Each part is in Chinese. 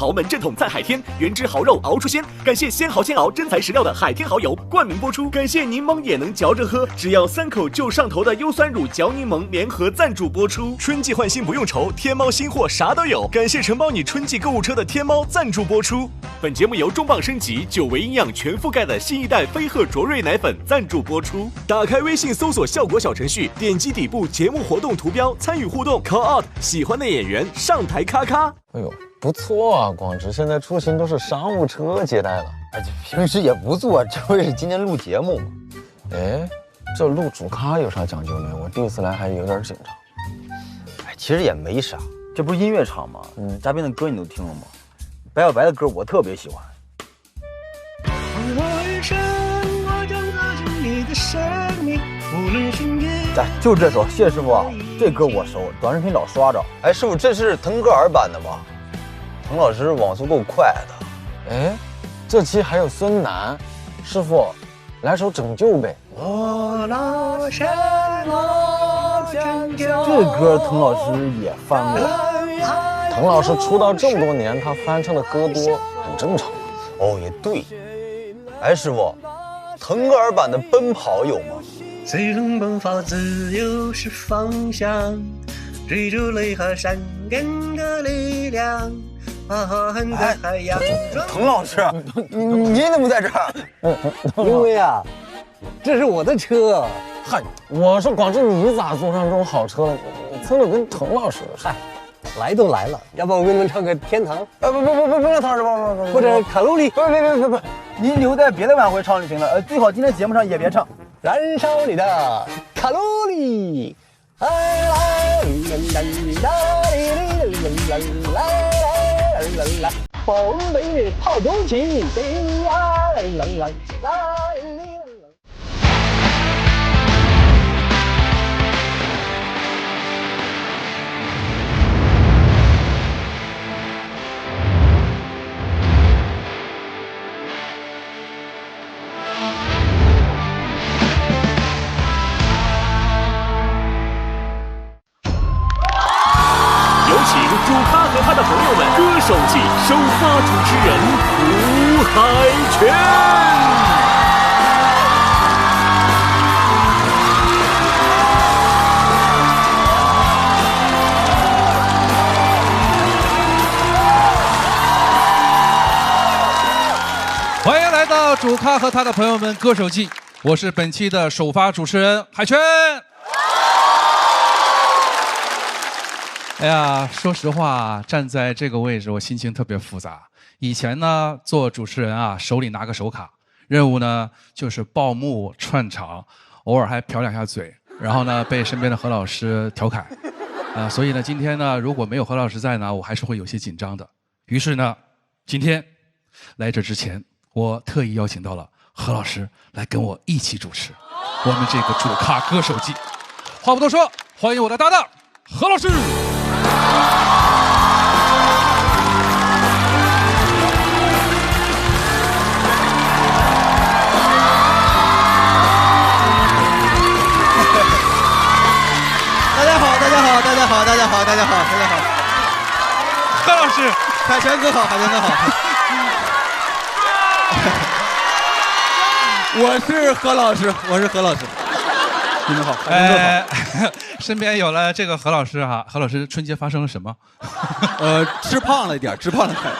豪门正统在海天，原汁豪肉熬出鲜。感谢鲜蚝鲜熬真材实料的海天蚝油冠名播出。感谢柠檬也能嚼着喝，只要3口就上头的优酸乳嚼柠檬联合赞助播出。春季换新不用愁，天猫新货啥都有。感谢承包你春季购物车的天猫赞助播出。本节目由重磅升级9维营养全覆盖的新一代飞鹤卓瑞奶粉赞助播出。打开微信搜索效果小程序，点击底部节目活动图标参与互动 ，call out 喜欢的演员上台咔咔。哎呦，不错啊，广志现在出行都是商务车接待了。哎，平时也不错，这不是今天录节目吗？哎，这录主咖有啥讲究没？我第一次来还有点紧张。哎，其实也没啥，这不是音乐场吗？嘉宾的歌你都听了吗？白小白的歌我特别喜欢。哎，就这首，谢师傅，这歌我熟，短视频老刷着。哎，师傅，这是腾格尔版的吗？滕老师网速够快的。哎，这期还有孙楠，师傅，来首《拯救》呗。这歌滕老师也翻过。滕老师出道这么多年，他翻唱的歌多，很正常。哦，也对。哎，师傅，腾格尔版的《奔跑》有吗？最终奔跑，自由是方向，追逐雷和山根的力量，浩瀚的海洋。滕老师，你怎么在这儿？因为啊，这是我的车。嗨，我说广志，你咋坐上这种好车了？你蹭的跟滕老师似的。来都来了，要不我给你们唱个《天堂》？不让滕老师，或者卡路里？不，您留在别的晚会唱就行了。最好今天节目上也别唱。燃烧你的卡路里。风雷炮中起，主咖和他的朋友们，歌手季首发主持人胡海泉。欢迎来到主咖和他的朋友们歌手季，我是本期的首发主持人海泉。哎呀，说实话，站在这个位置，我心情特别复杂。以前呢，做主持人啊，手里拿个手卡，任务呢就是报幕串场，偶尔还瞟两下嘴，然后呢被身边的何老师调侃。所以呢，今天呢，如果没有何老师在呢，我还是会有些紧张的。于是呢，今天来这之前，我特意邀请到了何老师来跟我一起主持我们这个主咖歌手季。话不多说，欢迎我的搭档何老师。大家好，何老师，海泉哥好，海泉哥好。我是何老师，你们好，海泉哥好。身边有了这个何老师哈，何老师春节发生了什么？吃胖了一点，吃胖了点。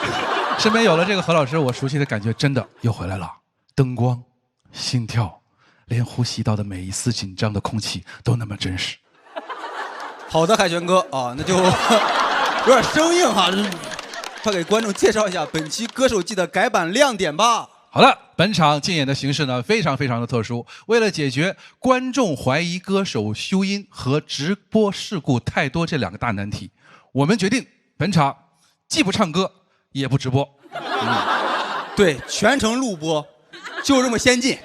身边有了这个何老师，我熟悉的感觉真的又回来了，灯光、心跳，连呼吸到的每一丝紧张的空气都那么真实。好的，海泉哥啊，那就有点生硬哈，快给观众介绍一下本期歌手季的改版亮点吧。好了，本场竞演的形式呢非常的特殊，为了解决观众怀疑歌手修音和直播事故太多这2个大难题，我们决定本场既不唱歌也不直播。对，全程录播，就这么先进。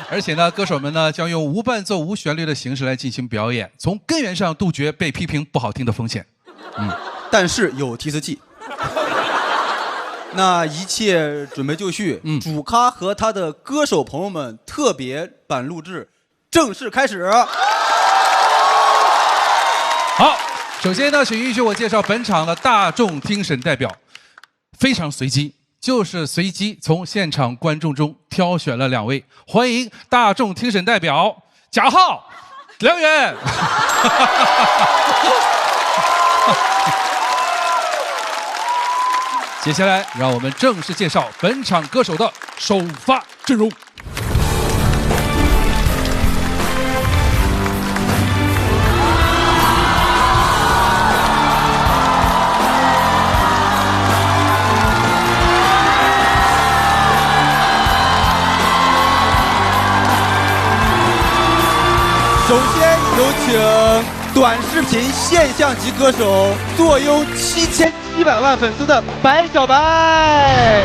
而且呢，歌手们呢将用无伴奏、无旋律的形式来进行表演，从根源上杜绝被批评不好听的风险。但是有提词器。那一切准备就绪，主咖和他的歌手朋友们特别版录制正式开始。好，首先呢，请允许我介绍本场的大众听审代表。非常随机，就是随机从现场观众中挑选了2位，欢迎大众听审代表贾浩、梁远。接下来，让我们正式介绍本场歌手的首发阵容。首先有请短视频现象级歌手，坐拥7700万粉丝的白小白。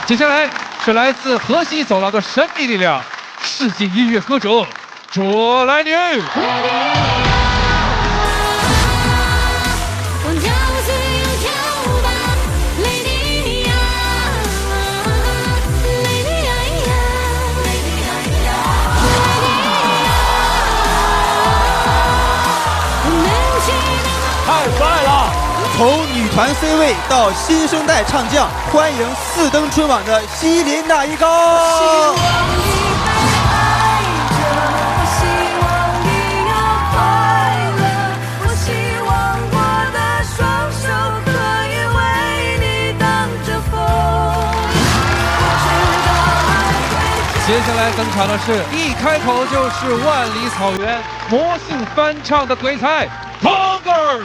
接下来是来自河西走廊的神秘力量，世界音乐歌者卓莱女。从女团 C 位到新生代唱将，欢迎4登春晚的希林娜依高。接下来登场的是一开口就是万里草原魔性翻唱的鬼才腾格尔。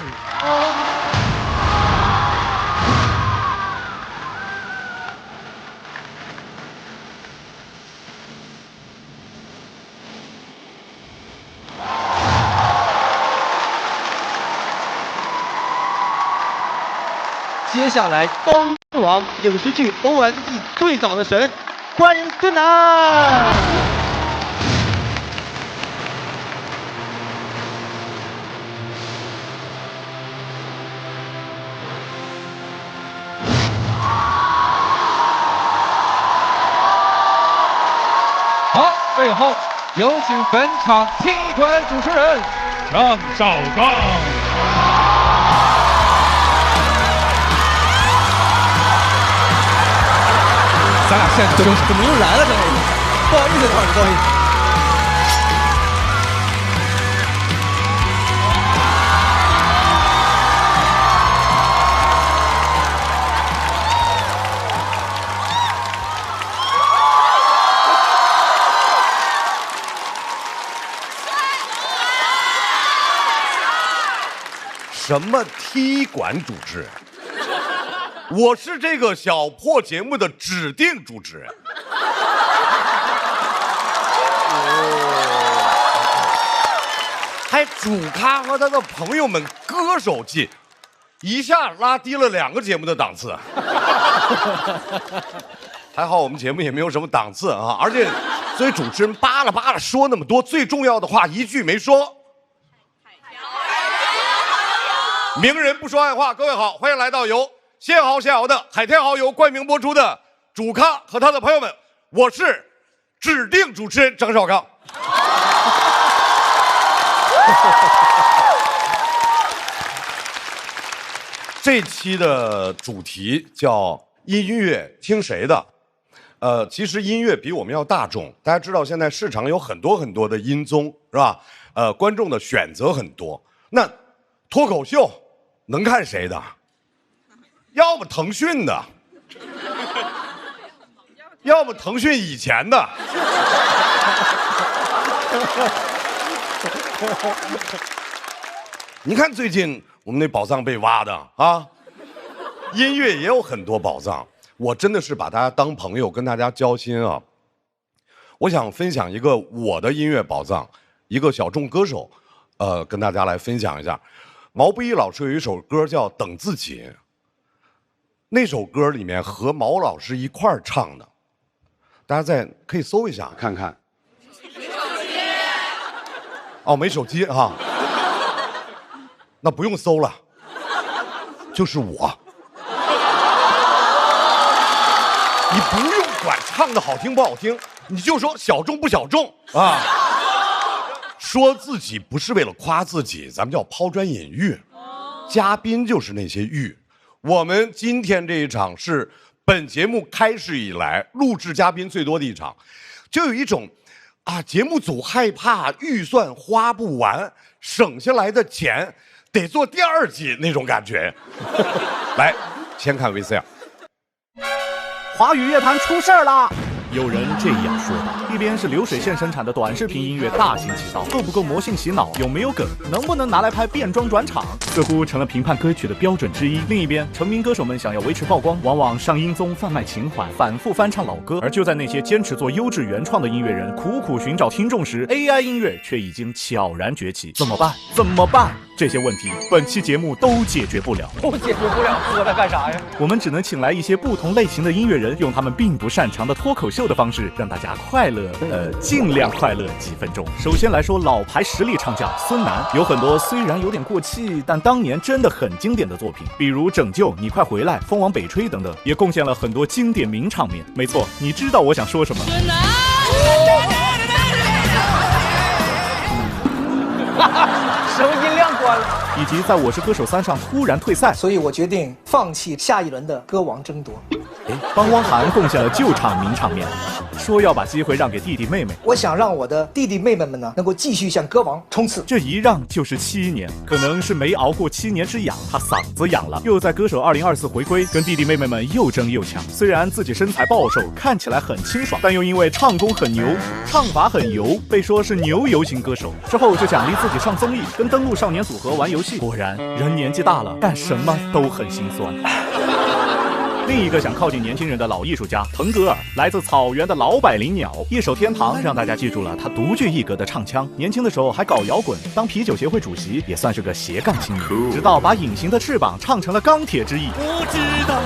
接下来，东王影视剧 OST 最早的神，欢迎孙楠。好，最后有请本场踢馆主持人张绍刚。咱俩现在怎么又来了？这不好意思，不好意思。什么踢馆主持人？我是这个小破节目的指定主持人。还主咖和他的朋友们歌手进，一下拉低了2个节目的档次。还好我们节目也没有什么档次啊，而且所以主持人巴拉巴拉说那么多，最重要的话一句没说。名人不说暗话，各位好，欢迎来到由现豪现豪的海天豪油冠名播出的主咖和他的朋友们，我是指定主持人张绍刚。这期的主题叫音乐听谁的？其实音乐比我们要大众，大家知道现在市场有很多很多的音综，是吧？观众的选择很多，那脱口秀能看谁的？要么腾讯的，要么腾讯以前的。你看最近我们那宝藏被挖的啊，音乐也有很多宝藏。我真的是把大家当朋友，跟大家交心啊。我想分享一个我的音乐宝藏，一个小众歌手，跟大家来分享一下。毛不易老师有一首歌叫《等自己》。那首歌里面和毛老师一块儿唱的，大家可以搜一下看看。哦，没手机哈，那不用搜了，就是我。你不用管唱的好听不好听，你就说小众不小众啊。说自己不是为了夸自己，咱们叫抛砖引玉。嘉宾就是那些玉。我们今天这一场是本节目开始以来录制嘉宾最多的一场，就有一种节目组害怕预算花不完，省下来的钱得做第2季那种感觉。来，先看 VCR。华语乐坛出事儿了。有人这样说道：一边是流水线生产的短视频音乐大行其道，够不够魔性洗脑，有没有梗，能不能拿来拍变装转场，似乎成了评判歌曲的标准之一。另一边，成名歌手们想要维持曝光，往往上音综贩卖情怀，反复翻唱老歌。而就在那些坚持做优质原创的音乐人苦苦寻找听众时， AI 音乐却已经悄然崛起。怎么办？怎么办？这些问题，本期节目都解决不了。都解决不了，说它干啥呀？我们只能请来一些不同类型的音乐人，用他们并不擅长的脱口秀的方式，让大家快乐，尽量快乐几分钟。首先来说，老牌实力唱将孙楠，有很多虽然有点过气，但当年真的很经典的作品，比如《拯救》、你快回来、风往北吹等等，也贡献了很多经典名场面。没错，你知道我想说什么。声音量关了。以及在《我是歌手3》上突然退赛，所以我决定放弃下一轮的歌王争夺。帮汪涵贡献了救场名场面，说要把机会让给弟弟妹妹。我想让我的弟弟妹妹们呢，能够继续向歌王冲刺。这一让就是7年，可能是没熬过7年之痒，他嗓子痒了，又在歌手2024回归，跟弟弟妹妹们又争又抢。虽然自己身材暴瘦，看起来很清爽，但又因为唱功很牛，唱法很油，被说是牛油型歌手。之后就奖励自己上综艺，跟登陆少年组合玩游戏。果然，人年纪大了，干什么都很心酸。另一个想靠近年轻人的老艺术家腾格尔，来自草原的老百灵鸟，一首《天堂》让大家记住了他独具一格的唱腔。年轻的时候还搞摇滚，当啤酒协会主席，也算是个斜杠青年。直到把《隐形的翅膀》唱成了《钢铁之翼》。我知道，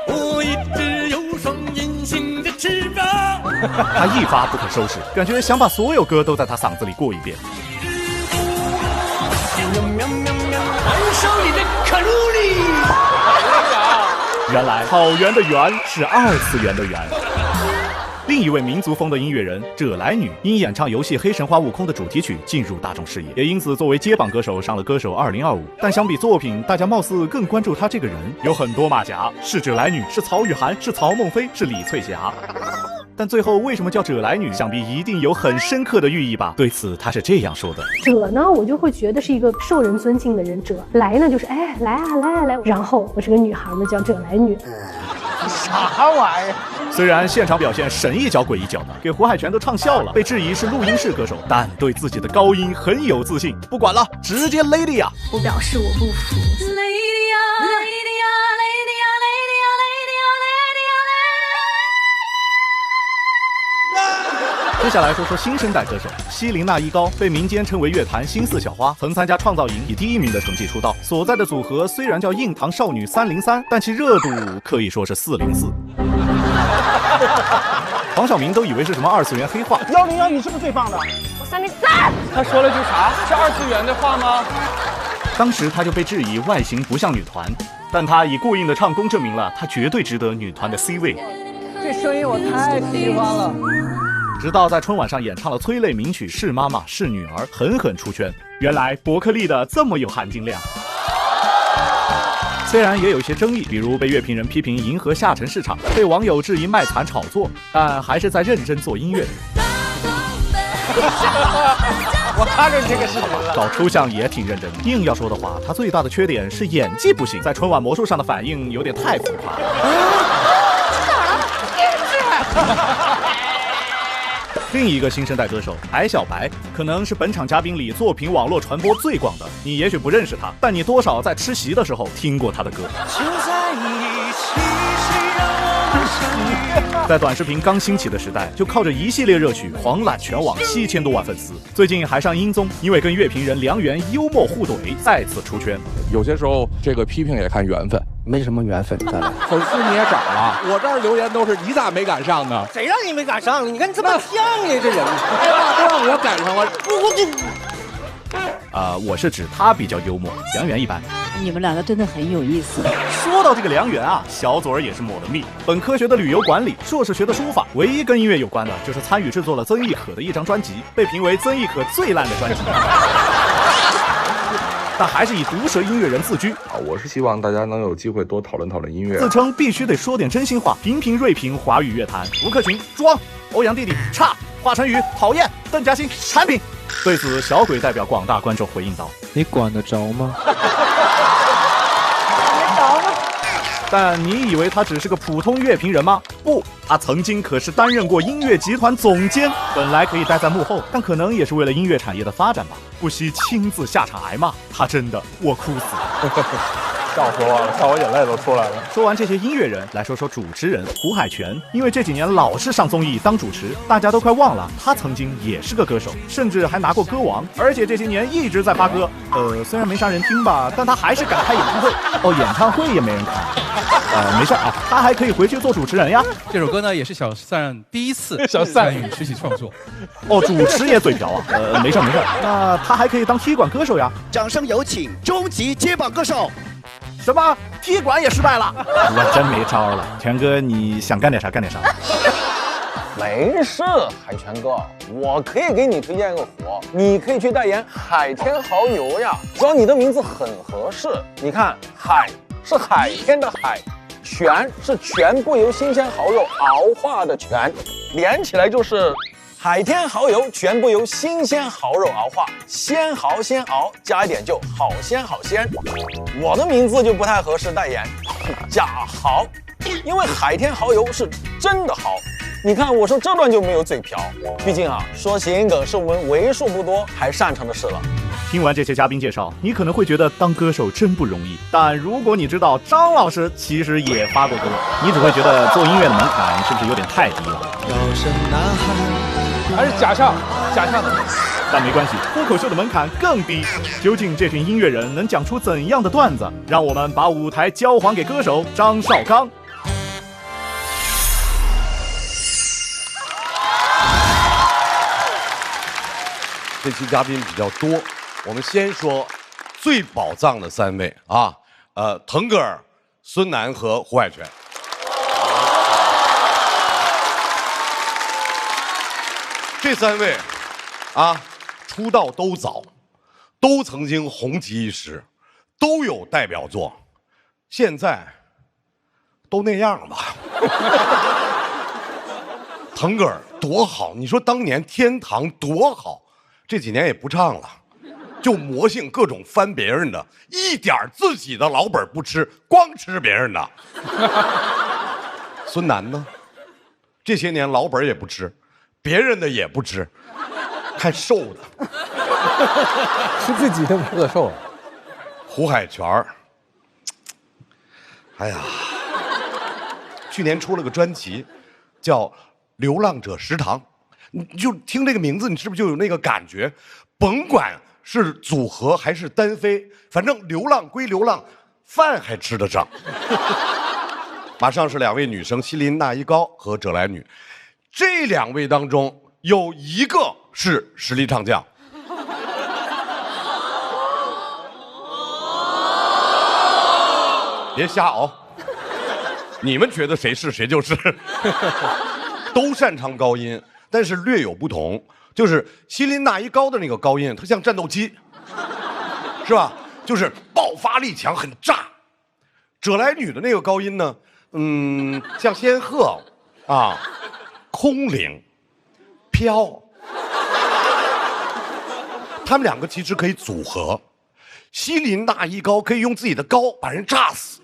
我一直有双隐形的翅膀。他一发不可收拾，感觉想把所有歌都在他嗓子里过一遍。燃烧你的卡路里。原来草原的原是2次元的原。另一位民族风的音乐人者来女，因演唱游戏《黑神话：悟空》的主题曲进入大众视野，也因此作为接榜歌手上了《歌手2025》。但相比作品，大家貌似更关注他这个人，有很多马甲，是者来女，是曹雨涵，是曹孟菲，是李翠霞。但最后为什么叫者来女，想必一定有很深刻的寓意吧？对此他是这样说的：者呢，我就会觉得是一个受人尊敬的人；者来呢，就是来啊来啊来。然后我是个女孩嘛，叫者来女。啥玩意儿？虽然现场表现神一脚鬼一脚的，给胡海泉都唱笑了，被质疑是录音室歌手，但对自己的高音很有自信。不管了，直接 Lady 啊！我表示我不服。接下来说说新生代歌手希林娜依高，被民间称为乐坛新4小花，曾参加创造营，以第1名的成绩出道。所在的组合虽然叫硬糖少女303，但其热度可以说是404。黄晓明都以为是什么2次元黑话。1010你是不是最棒的？我303。他说了句啥？是2次元的话吗？当时他就被质疑外形不像女团，但他以过硬的唱功证明了他绝对值得女团的 C 位。这声音我太喜欢了。直到在春晚上演唱了催泪名曲《是妈妈是女儿》，狠狠出圈。原来伯克利的这么有含金量。虽然也有一些争议，比如被乐评人批评迎合下沉市场，被网友质疑卖惨炒作，但还是在认真做音乐。我看着这个视频了，搞抽象也挺认真。硬要说的话，他最大的缺点是演技不行，在春晚魔术上的反应有点太浮夸。另一个新生代歌手白小白，可能是本场嘉宾里作品网络传播最广的。你也许不认识他，但你多少在吃席的时候听过他的歌。在短视频刚兴起的时代，就靠着一系列热曲狂揽全网7000多万粉丝。最近还上音综，因为跟乐评人梁元幽默互怼，再次出圈。有些时候这个批评也看缘分，没什么缘分，咱俩粉丝你也涨了。我这儿留言都是你咋没赶上呢？谁让你没赶上？你看你这么像呀，这人。哎呀，都让我赶上了，我是指他比较幽默，梁元一般。你们两个真的很有意思。说到这个梁元啊，小嘴儿也是抹了蜜。本科学的旅游管理，硕士学的书法，唯一跟音乐有关的就是参与制作了曾轶可的一张专辑，被评为曾轶可最烂的专辑。但还是以毒舌音乐人自居啊！我是希望大家能有机会多讨论讨论音乐。自称必须得说点真心话，频频锐评华语乐坛。吴克群装，欧阳弟弟差，华晨宇讨厌，邓嘉欣产品。对此，小鬼代表广大观众回应道：“你管得着吗？”但你以为他只是个普通乐评人吗？不，他曾经可是担任过音乐集团总监，本来可以待在幕后，但可能也是为了音乐产业的发展吧，不惜亲自下场挨骂。他真的，我哭死了。笑死我了，看我眼泪都出来了。说完这些音乐人，来说说主持人胡海泉。因为这几年老是上综艺当主持，大家都快忘了他曾经也是个歌手，甚至还拿过歌王，而且这些年一直在发歌。虽然没啥人听吧，但他还是敢开演唱会。演唱会也没人看。没事啊，他还可以回去做主持人呀。这首歌呢，也是小善第一次参与实习创作。主持也嘴瓢啊。没事。那他还可以当踢馆歌手呀。掌声有请终极接榜歌手。什么？踢馆也失败了？我真没招了。权哥，你想干点啥干点啥。没事，海泉哥，我可以给你推荐个活，你可以去代言海天蚝油呀，只要你的名字很合适。你看，海是海天的海，全是全部由新鲜蚝油熬化的全，连起来就是海天蚝油，全部由新鲜蚝肉熬化，鲜蚝鲜熬，加一点就好鲜好鲜。我的名字就不太合适代言，假蚝，因为海天蚝油是真的蚝。你看我说这段就没有嘴瓢，毕竟说谐音梗是我们为数不多还擅长的事了。听完这些嘉宾介绍，你可能会觉得当歌手真不容易，但如果你知道张老师其实也发过歌，你只会觉得做音乐的门槛是不是有点太低了？还是假唱的。但没关系，脱口秀的门槛更低。究竟这群音乐人能讲出怎样的段子？让我们把舞台交还给歌手张绍刚。这期嘉宾比较多，我们先说最宝藏的3位啊，腾格尔、孙楠和胡海泉。这3位啊，出道都早，都曾经红极一时，都有代表作，现在都那样吧。腾格尔多好，你说当年天堂多好。这几年也不唱了，就魔性各种翻别人的，一点自己的老本不吃，光吃别人的。孙楠呢？这些年老本也不吃，别人的也不吃，还瘦的，吃自己都饿瘦了。胡海泉，哎呀，去年出了个专辑，叫《流浪者食堂》。你就听这个名字，你是不是就有那个感觉？甭管是组合还是单飞，反正流浪归流浪，饭还吃得上。马上是2位女生，希林娜依高和葛莱女。这2位当中有一个是实力唱将。别瞎熬，你们觉得谁是谁就是。都擅长高音。但是略有不同，就是希林娜依高的那个高音，它像战斗机，是吧？就是爆发力强，很炸。葛莱女的那个高音呢，像仙鹤啊，空灵飘。他们2个其实可以组合，希林娜依高可以用自己的高把人炸死，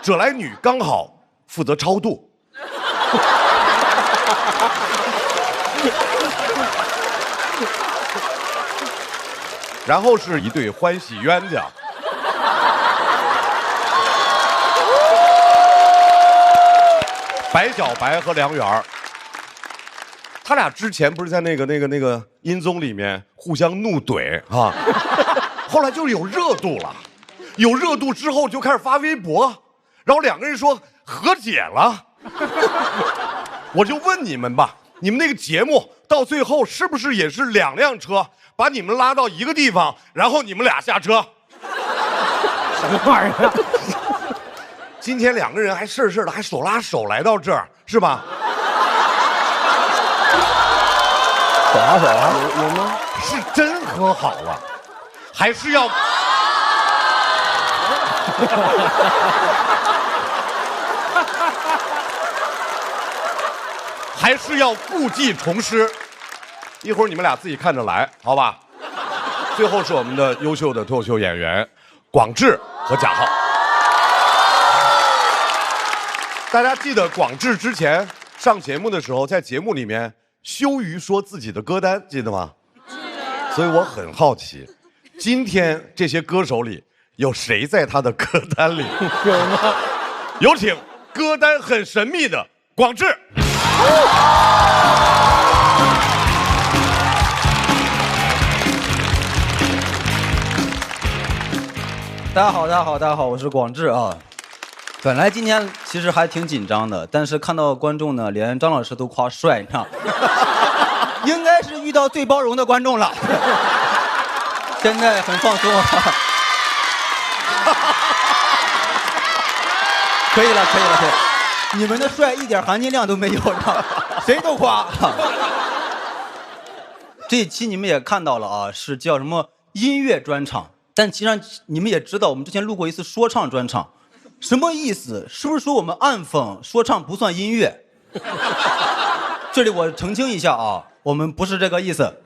葛莱女刚好负责超度。然后是一对欢喜冤家，白小白和梁元，他俩之前不是在那个音综里面互相怒怼啊，后来就有热度了，有热度之后就开始发微博，然后2个人说和解了。我就问你们吧，你们那个节目到最后是不是也是2辆车把你们拉到一个地方，然后你们俩下车。什么玩意儿？今天2个人还事的，还手拉手来到这儿，是吧？手拉手啊？有吗？是真和好了，还是要？还是要故技重施？一会儿你们俩自己看着来，好吧？最后是我们的优秀的脱口秀演员广智和贾浩。大家记得广智之前上节目的时候，在节目里面羞于说自己的歌单，记得吗？所以我很好奇，今天这些歌手里有谁在他的歌单里？有吗？有请歌单很神秘的广智。大家好，我是广智啊。本来今天其实还挺紧张的，但是看到观众呢，连张老师都夸帅，你看，应该是遇到最包容的观众了。现在很放松啊。可以了，你们的帅一点含金量都没有，谁都夸。这一期你们也看到了啊，是叫什么音乐专场，但其实你们也知道，我们之前录过一次说唱专场，什么意思？是不是说我们暗讽说唱不算音乐？这里我澄清一下啊，我们不是这个意思。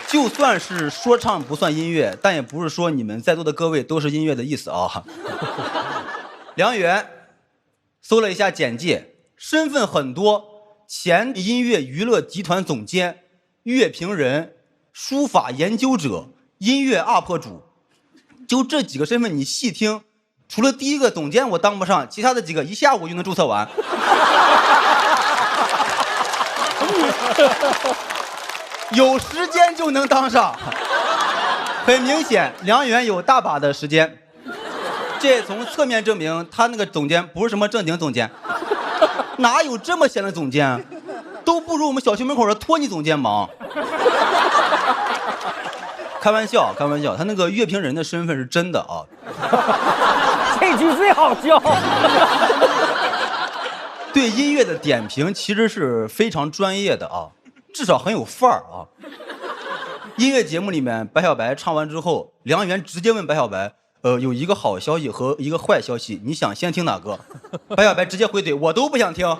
就算是说唱不算音乐，但也不是说你们在座的各位都是音乐的意思啊。梁元搜了一下简介，身份很多，前音乐娱乐集团总监、乐评人、书法研究者、音乐 UP 主，就这几个身份你细听，除了第一个总监我当不上，其他的几个一下午就能注册完。有时间就能当上，很明显梁元有大把的时间，这从侧面证明他那个总监不是什么正经总监，哪有这么闲的总监，都不如我们小区门口的托尼总监忙。开玩笑，他那个乐评人的身份是真的啊。这句最好笑。对音乐的点评其实是非常专业的啊，至少很有范儿啊。音乐节目里面，白小白唱完之后，梁元直接问白小白，有一个好消息和一个坏消息，你想先听哪个？白小白直接回怼，我都不想听。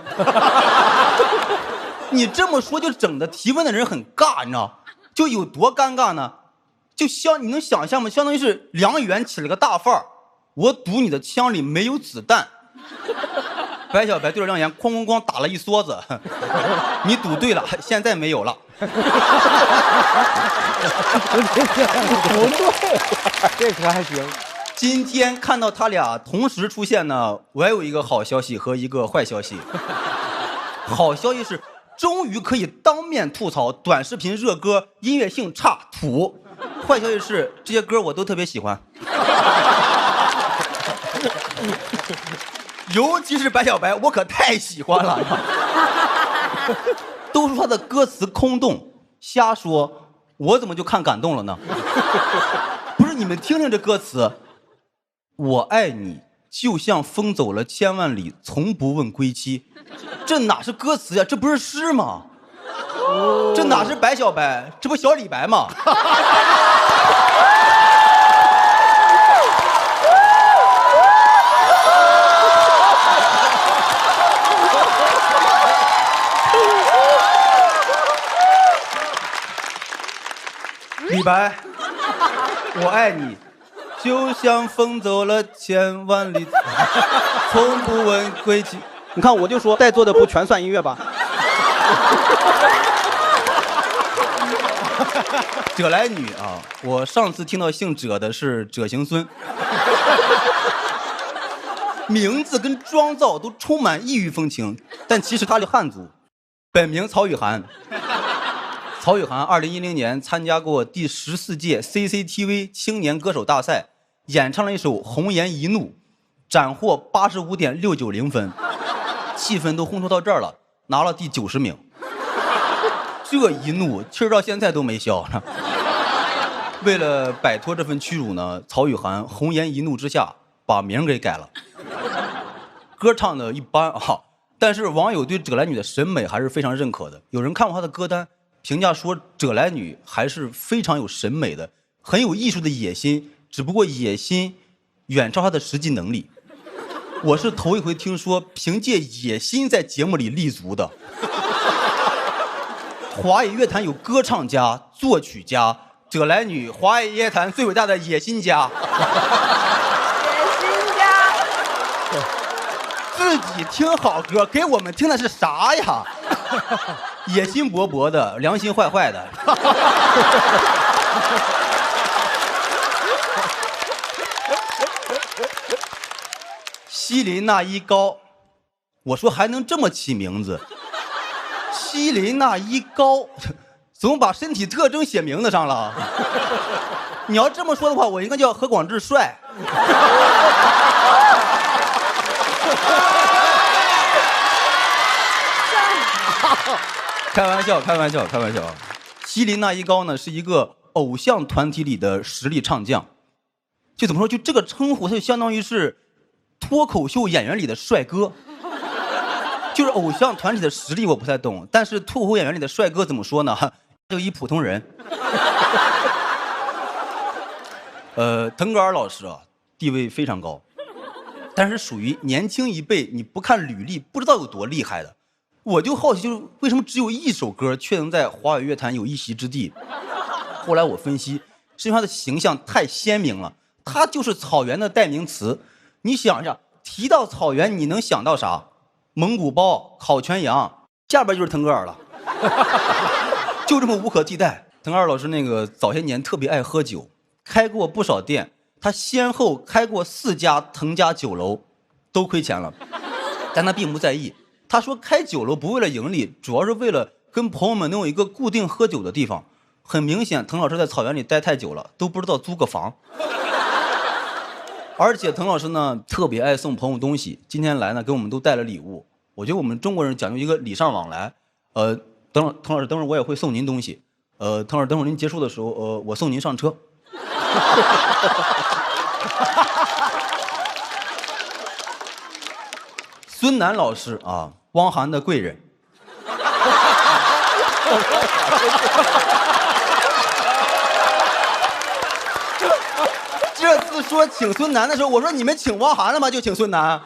你这么说就整的提问的人很尬，你知道？就有多尴尬呢？你能想象吗？相当于是梁元起了个大范儿，我赌你的枪里没有子弹。白小白对着梁元哐哐哐打了一梭子，你赌对了，现在没有了。不对，这可还行。今天看到他俩同时出现呢，我也有一个好消息和一个坏消息。好消息是，终于可以当面吐槽短视频热歌音乐性差土。坏消息是，这些歌我都特别喜欢。尤其是白小白，我可太喜欢了。都说他的歌词空洞，瞎说，我怎么就看感动了呢？不是，你们听听这歌词，我爱你就像风走了千万里，从不问归期。这哪是歌词呀？这不是诗吗？这哪是白小白？这不小李白吗？李白，我爱你，就像风走了千万里，从不问归期。你看，我就说在座的不全算音乐吧？者来女啊，我上次听到姓者的是者行孙，名字跟妆造都充满异域风情，但其实他是汉族，本名曹雨涵。曹雨涵2010年参加过第14届 CCTV 青年歌手大赛，演唱了一首《红颜一怒》，斩获85.690分，气氛都烘托到这儿了，拿了第90名。这一怒气儿到现在都没消。为了摆脱这份屈辱呢，曹雨涵红颜一怒之下把名给改了。歌唱的一般啊，但是网友对葛莱女的审美还是非常认可的。有人看过她的歌单，评价说葛莱女还是非常有审美的，很有艺术的野心，只不过野心远超她的实际能力。我是头一回听说凭借野心在节目里立足的。华语乐坛有歌唱家、作曲家，葛莱女华语乐坛最伟大的野心家。自己听好歌，给我们听的是啥呀？野心勃勃的，良心坏坏的。西林娜依高，我说还能这么起名字？西林娜依高，怎么把身体特征写名字上了？你要这么说的话，我应该叫何广智帅。开玩笑，开玩笑，开玩笑。西林娜依高呢，是一个偶像团体里的实力唱将，就怎么说，就这个称呼，它就相当于是脱口秀演员里的帅哥。就是偶像团体的实力我不太懂，但是脱口秀演员里的帅哥怎么说呢？就一普通人。腾格尔老师啊，地位非常高，但是属于年轻一辈，你不看履历不知道有多厉害的。我就好奇，就是为什么只有一首歌却能在华语乐坛有一席之地？后来我分析，是因为他的形象太鲜明了，他就是草原的代名词。你想一下，提到草原，你能想到啥？蒙古包、烤全羊，下边就是腾格尔了，就这么无可替代。腾格尔老师那个早些年特别爱喝酒，开过不少店，他先后开过4家腾家酒楼，都亏钱了，但他并不在意。他说开酒楼不为了盈利，主要是为了跟朋友们能有一个固定喝酒的地方。很明显，腾老师在草原里待太久了，都不知道租个房。而且腾老师呢特别爱送朋友东西，今天来呢给我们都带了礼物。我觉得我们中国人讲究一个礼尚往来。腾老师，等会儿我也会送您东西。腾老师，等会儿您结束的时候，我送您上车。孙楠老师啊，汪涵的贵人。这次说请孙楠的时候，我说你们请汪涵了吗？就请孙楠。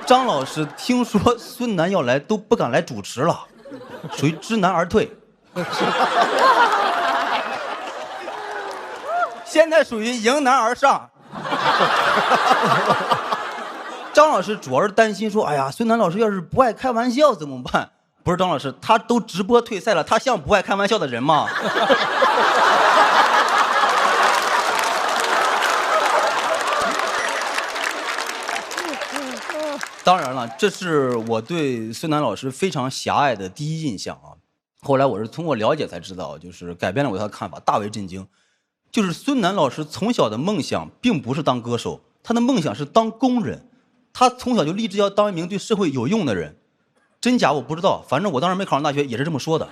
张老师听说孙楠要来，都不敢来主持了，属于知难而退。现在属于迎难而上。张老师主要是担心说，哎呀，孙楠老师要是不爱开玩笑怎么办？不是张老师，他都直播退赛了，他像不爱开玩笑的人吗？当然了，这是我对孙楠老师非常狭隘的第一印象啊。后来我是通过了解才知道，就是改变了我的看法，大为震惊。就是孙楠老师从小的梦想并不是当歌手，他的梦想是当工人。他从小就立志要当一名对社会有用的人，真假我不知道，反正我当时没考上大学也是这么说的。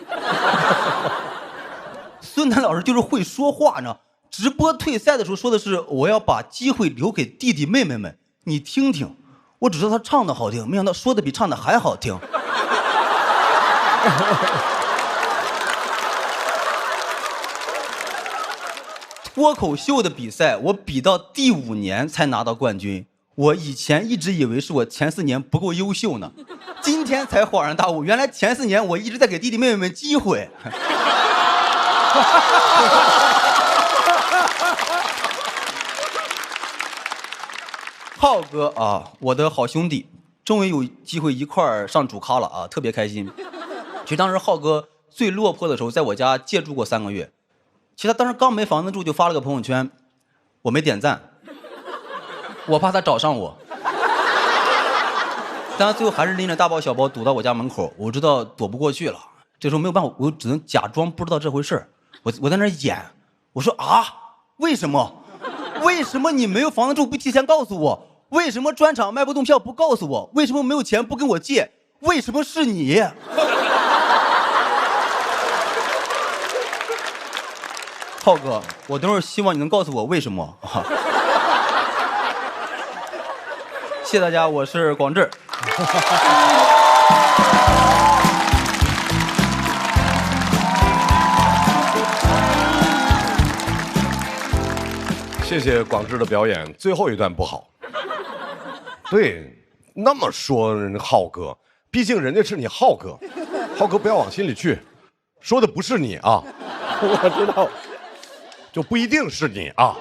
孙楠老师就是会说话呢，直播退赛的时候说的是我要把机会留给弟弟妹妹们，你听听。我只知道他唱的好听，没想到说的比唱的还好听。脱口秀的比赛我比到第5年才拿到冠军，我以前一直以为是我前4年不够优秀呢，今天才恍然大悟，原来前4年我一直在给弟弟妹妹们机会。浩哥啊，我的好兄弟，终于有机会一块儿上主咖了啊，特别开心。其实当时浩哥最落魄的时候，在我家借住过3个月。其实他当时刚没房子住，就发了个朋友圈，我没点赞，我怕他找上我。但他最后还是拎着大包小包堵到我家门口，我知道躲不过去了。这时候没有办法，我只能假装不知道这回事。我在那演，我说啊，为什么？为什么你没有房子住不提前告诉我？为什么专场卖不动票不告诉我？为什么没有钱不跟我借？为什么是你？浩哥，我等会儿希望你能告诉我为什么。谢谢大家，我是广志。谢谢广志的表演，最后一段不好。对，那么说人浩哥，毕竟人家是你浩哥，浩哥不要往心里去，说的不是你啊。我知道，就不一定是你啊。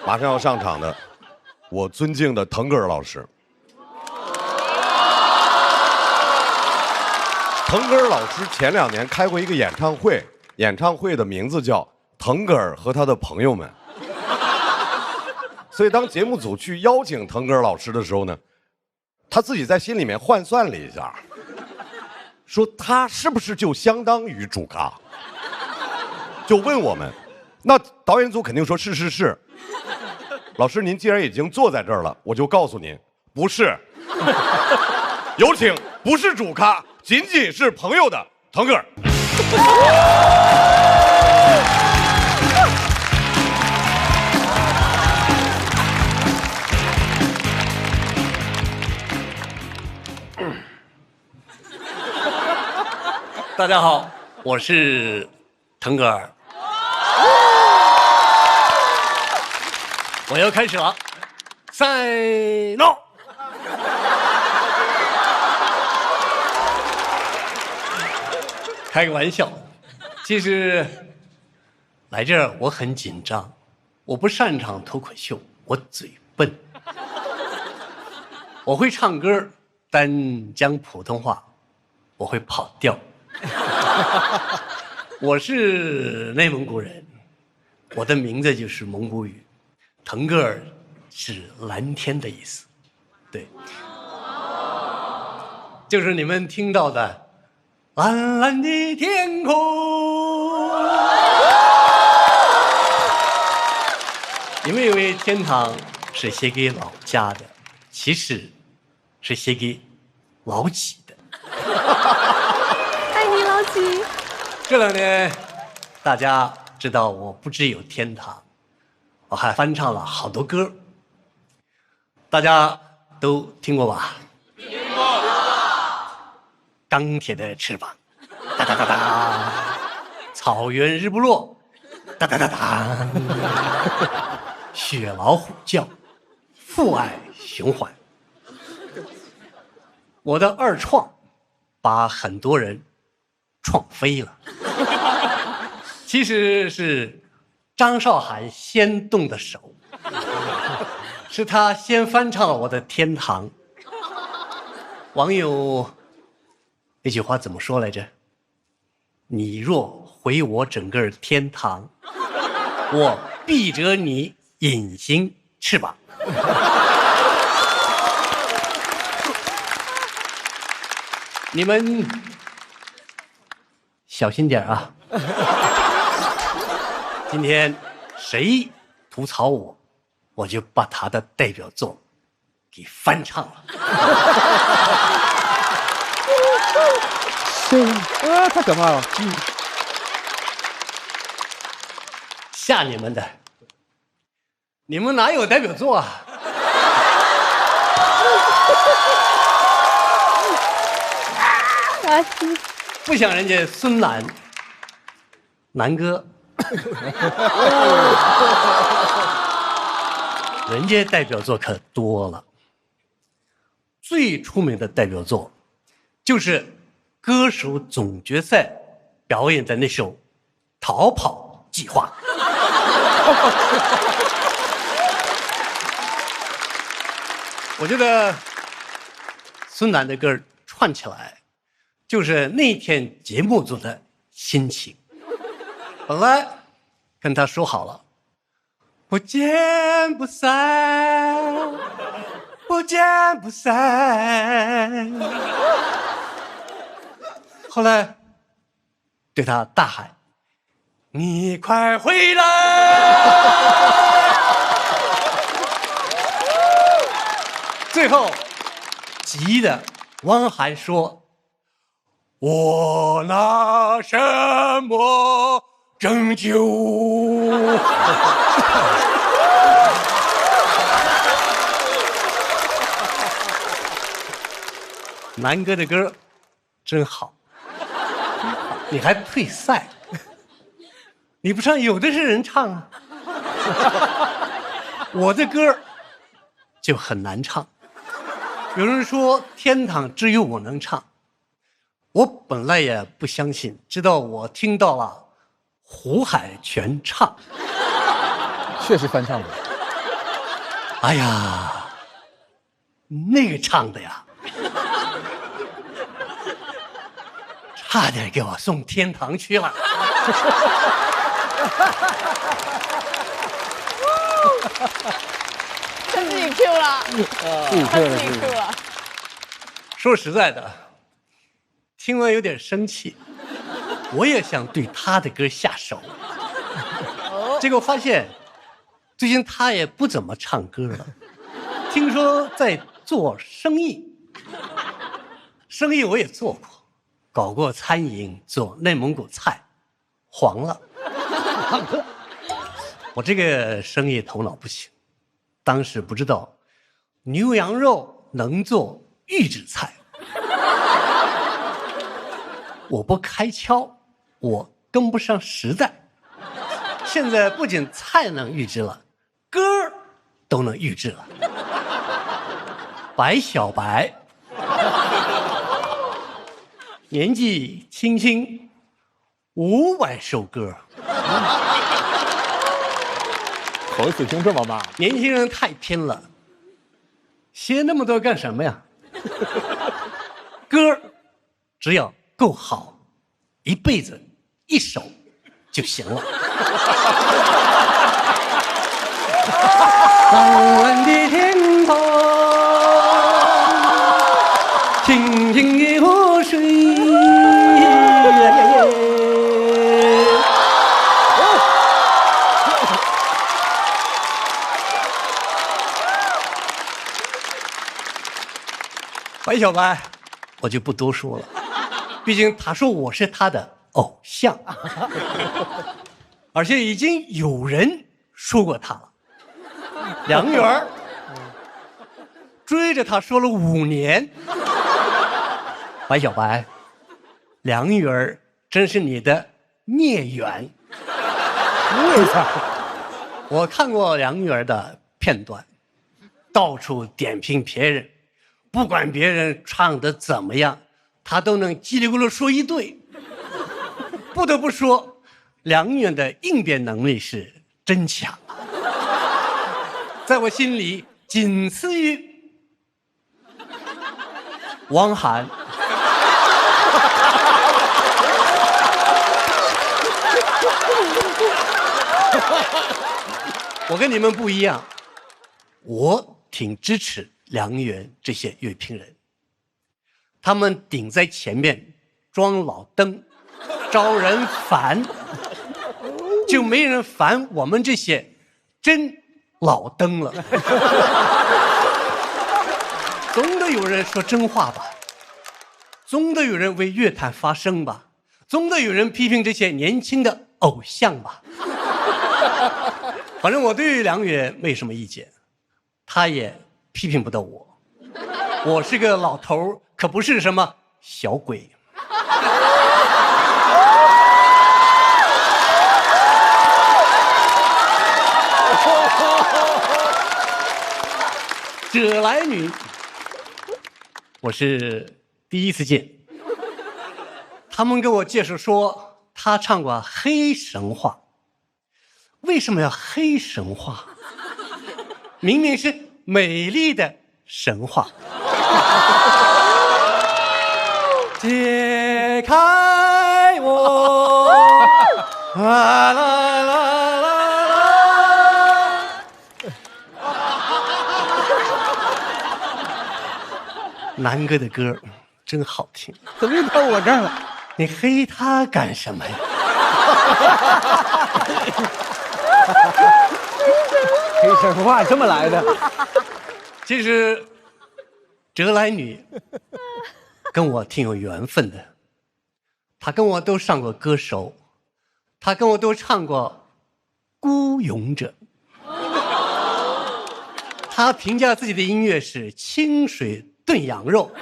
马上要上场的，我尊敬的腾格尔老师。腾格尔老师前2年开过一个演唱会，演唱会的名字叫腾格尔和他的朋友们。所以当节目组去邀请腾格尔老师的时候呢，他自己在心里面换算了一下，说他是不是就相当于主咖，就问我们，那导演组肯定说是。老师您既然已经坐在这儿了，我就告诉您，不是。有请不是主咖，仅仅是朋友的腾格尔。大家好，我是腾格尔。我要开始了，赛诺。开个玩笑，其实来这儿我很紧张，我不擅长脱口秀，我嘴笨，我会唱歌，但讲普通话我会跑调。我是内蒙古人，我的名字就是蒙古语，腾格尔是蓝天的意思，对，就是你们听到的蓝蓝的天空。你们以为天堂是写给老家的，其实是写给老几的。爱你老几。这2年大家知道我不只有天堂，我还翻唱了好多歌，大家都听过吧？听过。钢铁的翅膀，哒哒哒哒；草原日不落，哒哒哒哒；雪老虎叫，父爱循环。我的2创把很多人创飞了，其实是张韶涵先动的手，是他先翻唱了我的《天堂》。网友那句话怎么说来着？你若毁我整个天堂，我必折你隐形翅膀。你们小心点啊！今天谁吐槽我，我就把他的代表作给翻唱了。太可怕了！吓你们的，你们哪有代表作啊？不想人家孙楠，南哥，人家代表作可多了。最出名的代表作，就是歌手总决赛表演的那首《逃跑计划》。我觉得孙楠的歌串起来，就是那天节目组的心情。本来跟他说好了，不见不散，不见不散。后来对他大喊：“你快回来！”最后急的汪涵说：“我拿什么拯救。南哥的歌真好，你还退赛？你不唱，有的是人唱啊。我的歌就很难唱。有人说天堂只有我能唱，我本来也不相信，直到我听到了胡海泉唱，确实翻唱的。哎呀，那个唱的呀，差点给我送天堂去了。他自己 Q 了，他自己 Q 了。说实在的，听完有点生气，我也想对他的歌下手。结果发现，最近他也不怎么唱歌了，听说在做生意。生意我也做过，搞过餐饮，做内蒙古菜，黄了。我这个生意头脑不行，当时不知道牛羊肉能做预制菜。我不开窍，我跟不上时代。现在不仅菜能预制了，歌都能预制了。白小白，年纪轻轻500首歌。口齿听这么慢，年轻人太拼了，写那么多干什么呀？歌只要够好，一辈子一首就行了。蓝蓝的天空，清清的湖水。白小白，我就不多说了，毕竟他说我是他的偶像，而且已经有人说过他了。梁元追着他说了5年。白小白，梁元真是你的孽缘。为啥？我看过梁元的片段，到处点评别人。不管别人唱的怎么样，他都能叽里咕噜说一堆。不得不说，梁远的应变能力是真强啊，在我心里仅次于汪涵。我跟你们不一样，我挺支持梁元这些乐评人，他们顶在前面装老登，招人烦，就没人烦我们这些真老登了。总得有人说真话吧，总得有人为乐坛发声吧，总得有人批评这些年轻的偶像吧。反正我对梁元没什么意见，他也批评不到我，我是个老头，可不是什么小鬼。这来女，我是第一次见，他们跟我介绍说他唱过黑神话。为什么要黑神话？明明是美丽的神话。解开我，啦啦啦啦啦。南哥的歌真好听，怎么又到我这儿了？你黑他干什么呀？黑神话这么来的？其实，哲来女跟我挺有缘分的，她跟我都上过歌手，他跟我都唱过《孤勇者》。他评价自己的音乐是清水炖羊肉，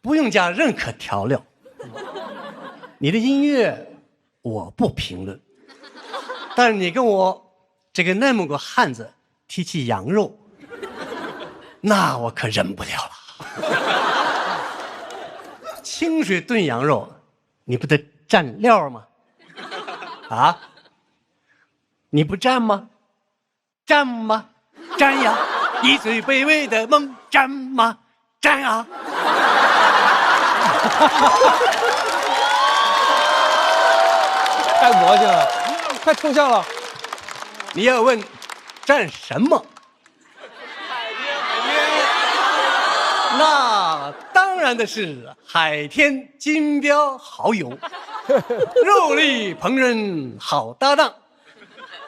不用加任何调料。你的音乐我不评论，但是你跟我这个那么个汉子提起羊肉，那我可忍不了了。清水炖羊肉，你不得蘸料吗？啊？你不蘸吗？蘸吗？蘸呀！以最卑微的梦蘸吗？蘸呀！太魔性了，太抽象了。你要问蘸什么？那当然的是海天金标蚝油，肉粒烹饪好搭档，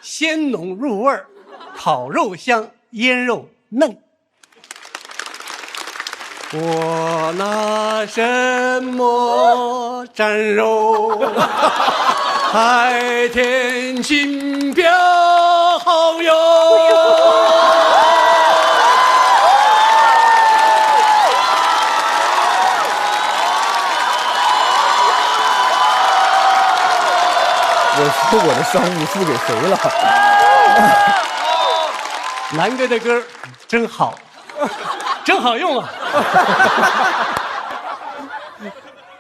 鲜浓入味儿，烤肉香，腌肉嫩。我拿什么蘸肉？海天金标蚝油。我说我的商务输给谁了？南哥的歌真好，真好用啊！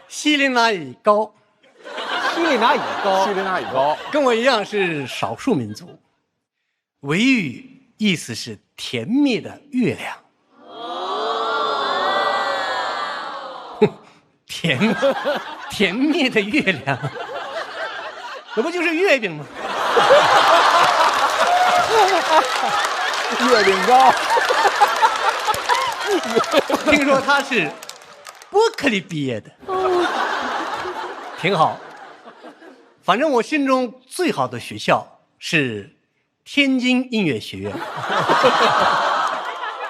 西里那里高，西里那里高，西里那里高，跟我一样是少数民族。维语意思是甜蜜的月亮。甜蜜的月亮，那不就是月饼吗？月饼糕。听说他是伯克利毕业的，挺好。反正我心中最好的学校是天津音乐学院，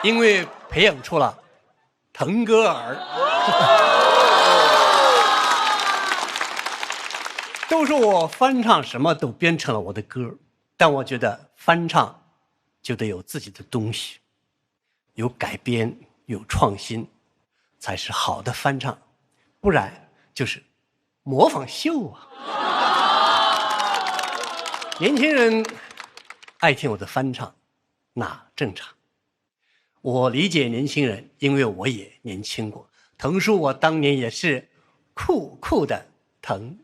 因为培养出了腾格尔。都说我翻唱什么都变成了我的歌，但我觉得翻唱就得有自己的东西，有改编，有创新，才是好的翻唱，不然就是模仿秀啊。年轻人爱听我的翻唱，那正常。我理解年轻人，因为我也年轻过。腾叔，我当年也是酷酷的腾。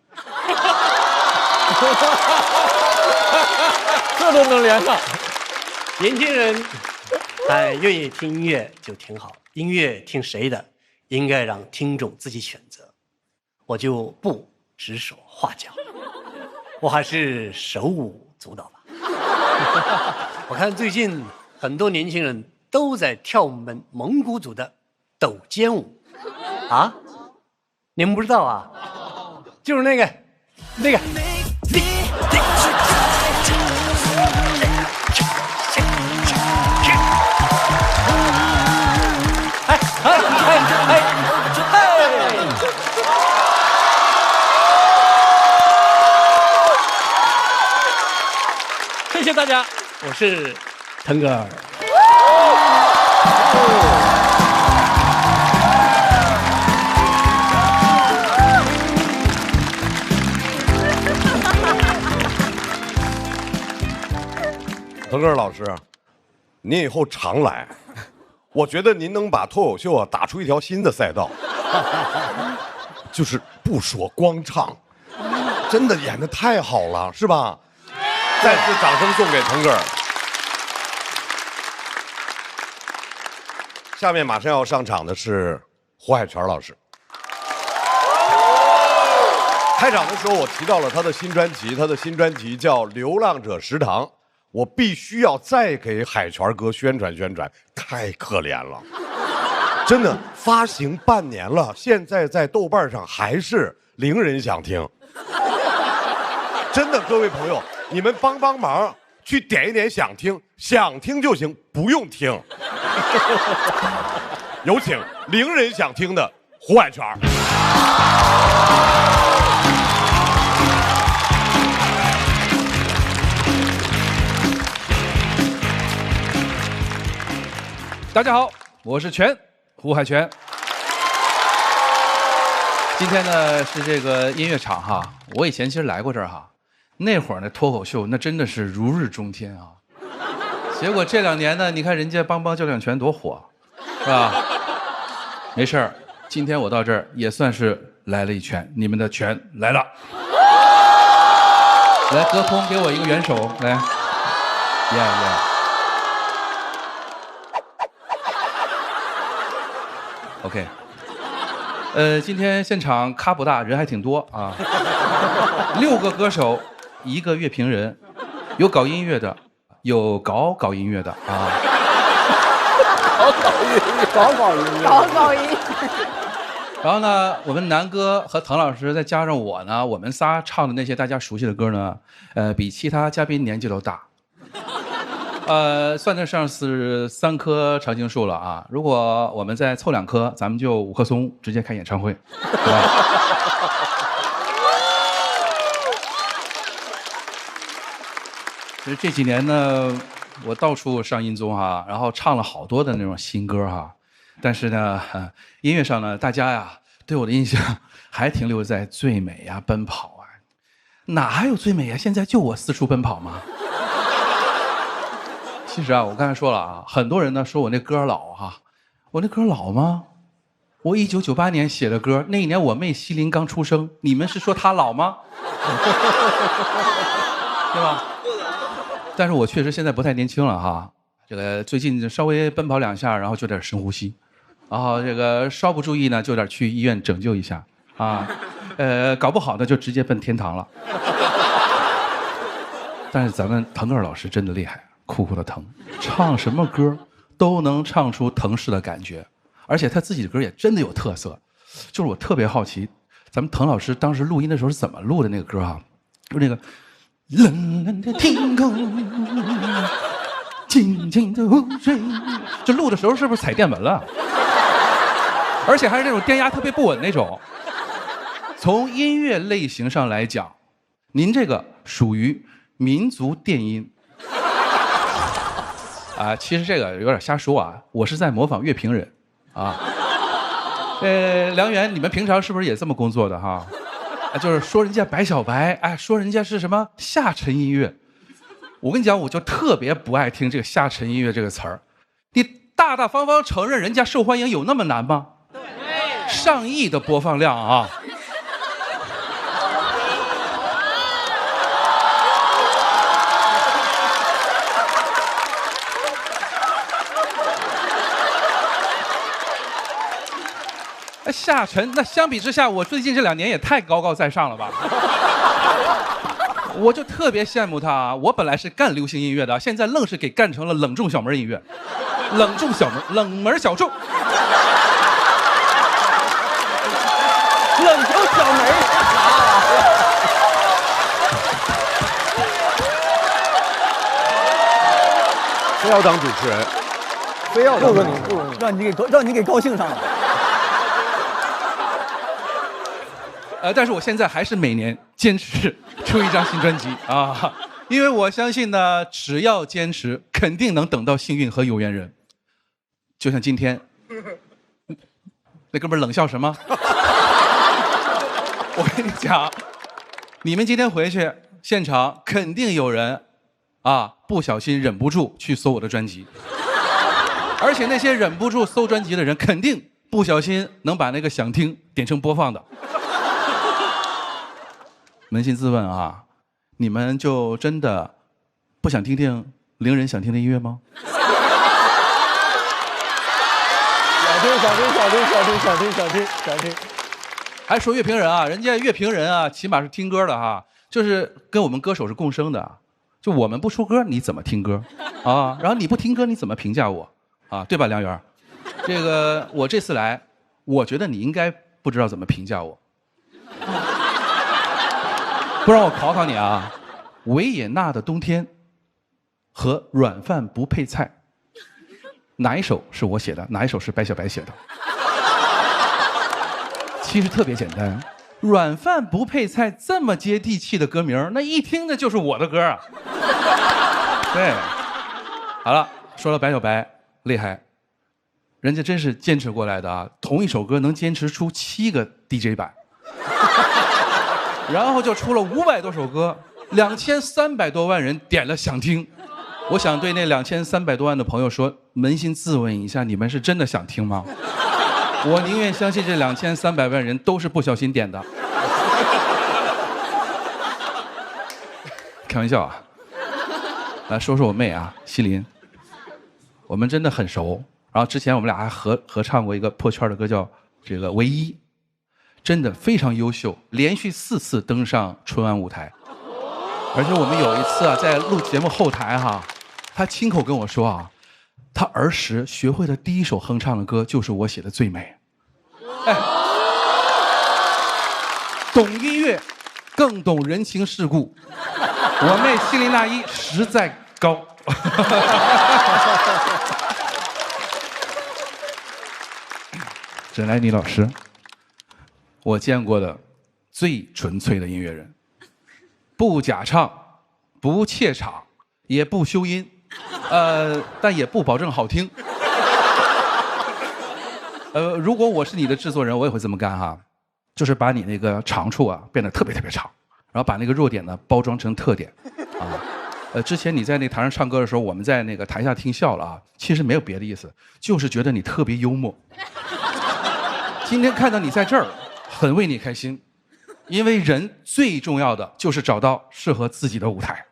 这都能连上。年轻人还愿意听音乐就挺好，音乐听谁的，应该让听众自己选择。我就不指手画脚，我还是手舞足蹈吧。我看最近很多年轻人都在跳我们蒙古族的抖肩舞啊，你们不知道啊？就是那个。谢谢大家，我是腾格尔。腾格尔老师，您以后常来，我觉得您能把脱口秀打出一条新的赛道，就是不说光唱，真的演得太好了，是吧？再次掌声送给腾格尔。下面马上要上场的是胡海泉老师。开场的时候我提到了他的新专辑，他的新专辑叫《流浪者食堂》。我必须要再给海泉哥宣传宣传，太可怜了，真的发行半年了，现在在豆瓣上还是零人想听。真的，各位朋友，你们帮帮忙，去点一点想听，想听就行，不用听。有请零人想听的胡海泉。大家好，我是全胡海泉。今天呢是这个音乐场哈，我以前其实来过这儿哈，那会儿那脱口秀那真的是如日中天啊。结果这2年呢，你看人家帮帮叫两拳多火，是吧？没事儿，今天我到这儿也算是来了一拳，你们的拳来了。来，隔空给我一个元首，来，OK， 今天现场咖不大，人还挺多啊。6个歌手，1个乐评人，有搞音乐的，有搞音乐的啊。搞音乐。然后呢，我们南哥和滕老师再加上我呢，我们仨唱的那些大家熟悉的歌呢，比其他嘉宾年纪都大。算得上是3棵常青树了啊！如果我们再凑2棵，咱们就5棵松，直接开演唱会，对吧？其实这几年呢，我到处上音综哈，然后唱了好多的那种新歌哈，但是呢，音乐上呢，大家呀对我的印象还停留在最美呀、奔跑啊，哪还有最美呀？现在就我四处奔跑吗？其实啊，我刚才说了啊，很多人呢说我那歌老哈，我那歌老吗？我1998年写的歌，那一年我妹希林刚出生，你们是说她老吗？对吧？但是我确实现在不太年轻了哈，这个最近稍微奔跑2下，然后就点深呼吸，然后这个稍不注意呢，就得去医院拯救一下啊，搞不好呢就直接奔天堂了。但是咱们腾格尔老师真的厉害。酷酷的腾，唱什么歌都能唱出腾式的感觉，而且他自己的歌也真的有特色。就是我特别好奇，咱们腾老师当时录音的时候是怎么录的那个歌啊？就是那个冷冷的天空，静静的湖水，这录的时候是不是踩电门了？而且还是那种电压特别不稳那种。从音乐类型上来讲，您这个属于民族电音。其实这个有点瞎说啊，我是在模仿乐评人，啊，梁元，你们平常是不是也这么工作的哈？就是说人家白小白，哎，说人家是什么下沉音乐，我跟你讲，我就特别不爱听这个下沉音乐这个词儿，你大大方方承认人家受欢迎有那么难吗？上亿的播放量啊！下沉，那相比之下，我最近这2年也太高高在上了吧？我就特别羡慕他啊！我本来是干流行音乐的，现在愣是给干成了冷重小门音乐，冷门小众，冷重小门非要当主持人，非要不让你给高兴上了。但是我现在还是每年坚持出一张新专辑啊，因为我相信呢，只要坚持，肯定能等到幸运和有缘人。就像今天，那哥们儿冷笑什么？我跟你讲，你们今天回去现场肯定有人啊，不小心忍不住去搜我的专辑，而且那些忍不住搜专辑的人，肯定不小心能把那个想听点成播放的。扪心自问啊，你们就真的不想听听令人想听的音乐吗？小听。还说乐评人啊，人家乐评人啊，起码是听歌的哈，就是跟我们歌手是共生的。就我们不出歌，你怎么听歌啊？然后你不听歌，你怎么评价我啊？对吧，梁元？这个我这次来，我觉得你应该不知道怎么评价我。不然我考考你啊，维也纳的冬天和软饭不配菜，哪一首是我写的，哪一首是白小白写的？其实特别简单，软饭不配菜这么接地气的歌名，那一听的就是我的歌啊。对，好了，说了白小白厉害，人家真是坚持过来的啊！同一首歌能坚持出7个 DJ 版，然后就出了500多首歌，2300多万人点了想听。我想对那2300多万的朋友说，扪心自问一下，你们是真的想听吗？我宁愿相信这2300万人都是不小心点的。开玩笑啊！来说说我妹啊，西林，我们真的很熟。然后之前我们俩还合唱过一个破圈的歌，叫这个《唯一》，真的非常优秀，连续4次登上春晚舞台。而且我们有一次啊，在录节目后台哈，他亲口跟我说啊，他儿时学会的第一首哼唱的歌就是我写的《最美》。哎，懂音乐，更懂人情世故。我妹西林娜依实在高。沈莱妮老师，我见过的最纯粹的音乐人，不假唱，不怯场，也不修音，但也不保证好听。如果我是你的制作人，我也会这么干哈，就是把你那个长处啊变得特别特别长，然后把那个弱点呢包装成特点啊。之前你在那台上唱歌的时候，我们在那个台下听笑了啊，其实没有别的意思，就是觉得你特别幽默。今天看到你在这儿，很为你开心，因为人最重要的就是找到适合自己的舞台。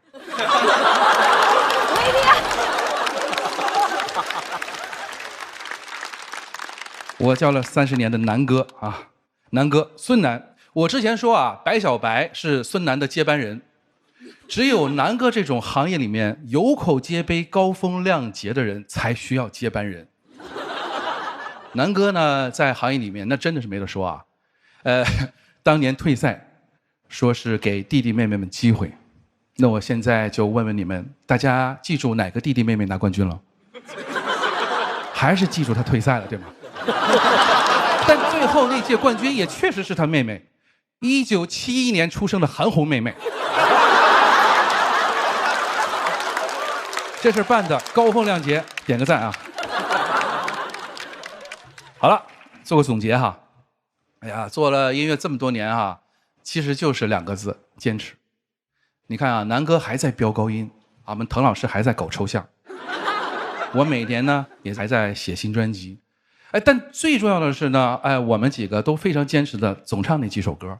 我叫了30年的南哥啊，南哥孙楠。我之前说啊，白小白是孙楠的接班人，只有南哥这种行业里面有口皆碑、高风亮节的人才需要接班人。南哥呢，在行业里面那真的是没得说啊，当年退赛，说是给弟弟妹妹们机会，那我现在就问问你们，大家记住哪个弟弟妹妹拿冠军了？还是记住他退赛了，对吗？但最后那届冠军也确实是他妹妹，1971年出生的韩红妹妹。这事办的高风亮节，点个赞啊！好了，做个总结哈。哎呀，做了音乐这么多年哈，其实就是2个字：坚持。你看啊，南哥还在飙高音，我们滕老师还在搞抽象，我每年呢也还在写新专辑。哎，但最重要的是呢，哎，我们几个都非常坚持的总唱那几首歌，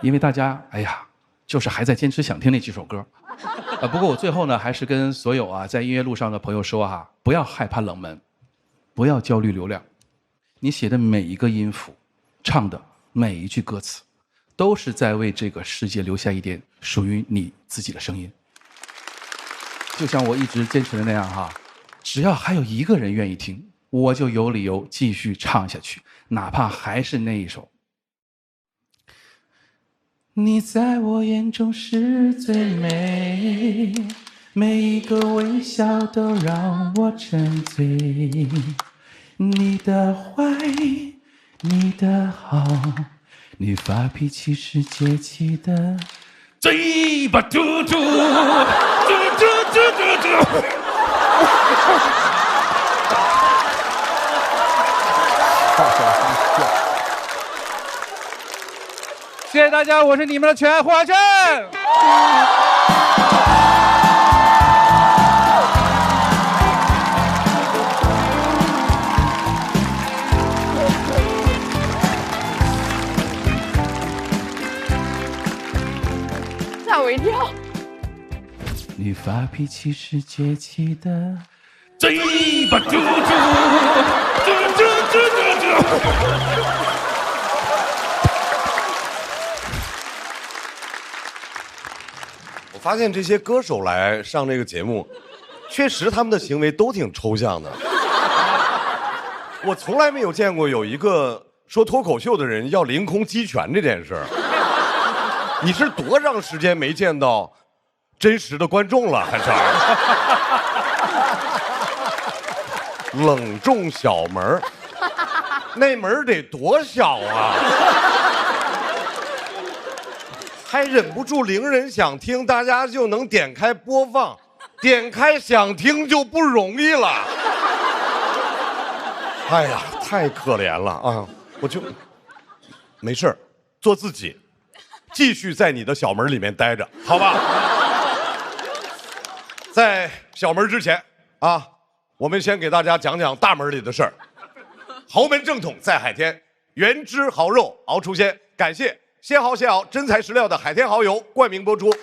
因为大家哎呀，就是还在坚持想听那几首歌。不过我最后呢，还是跟所有啊在音乐路上的朋友说哈，不要害怕冷门，不要焦虑流量，你写的每一个音符，唱的每一句歌词，都是在为这个世界留下一点属于你自己的声音。就像我一直坚持的那样哈，只要还有1个人愿意听，我就有理由继续唱下去，哪怕还是那一首。你在我眼中是最美，每一个微笑都让我沉醉。你的坏，你的好，你发脾气是节气的嘴巴嘟嘟嘟嘟嘟嘟。谢谢大家，我是你们的全爱胡海镇。吓我一跳！你发脾气是节气的嘴巴嘟嘟嘟嘟嘟嘟。发现这些歌手来上这个节目，确实他们的行为都挺抽象的。我从来没有见过有一个说脱口秀的人要凌空击拳这件事儿。你是多长时间没见到真实的观众了，还是？冷重小门那门得多小啊！还忍不住令人想听，大家就能点开播放，点开想听就不容易了。哎呀，太可怜了啊！我就没事儿，做自己，继续在你的小门里面待着，好吧？在小门之前啊，我们先给大家讲讲大门里的事儿。豪门正统在海天，原汁豪肉熬出鲜，感谢鲜蚝鲜熬真材实料的海天蚝油冠名播出。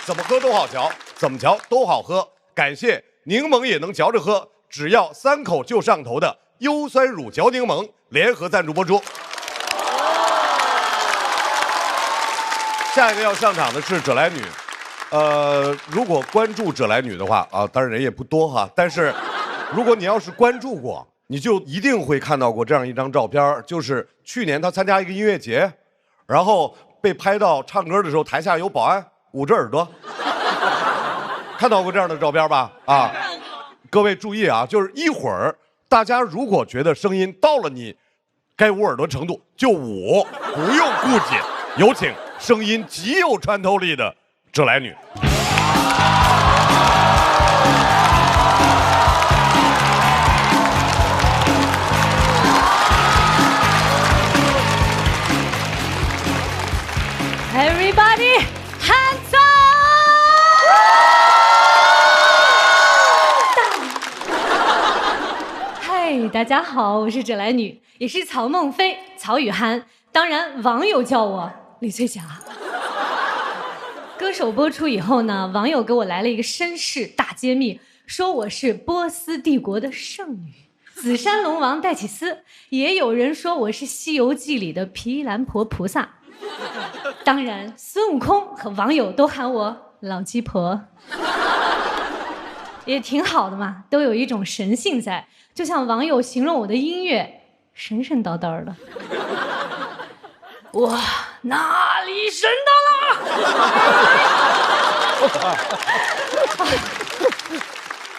怎么喝都好嚼，怎么嚼都好喝。感谢柠檬也能嚼着喝，只要3口就上头的优酸乳嚼柠檬联合赞助播出。下一个要上场的是者来女，如果关注者来女的话啊，当然人也不多哈，但是如果你要是关注过，你就一定会看到过这样一张照片，就是去年她参加一个音乐节，然后被拍到唱歌的时候，台下有保安捂着耳朵，看到过这样的照片吧？啊，各位注意啊，就是一会儿大家如果觉得声音到了你该捂耳朵程度，就捂，不用顾忌。有请声音极有穿透力的者来女。Everybody, hands up！ 嗨，大家好，我是者来女，也是曹梦飞、曹雨涵，当然网友叫我李翠霞。歌手播出以后呢，网友给我来了一个身世大揭秘，说我是波斯帝国的圣女，紫山龙王戴启思，也有人说我是《西游记》里的毗蓝婆菩萨。当然，孙悟空和网友都喊我老鸡婆，也挺好的嘛，都有一种神性在。就像网友形容我的音乐，神神叨叨的。我哪里神叨了？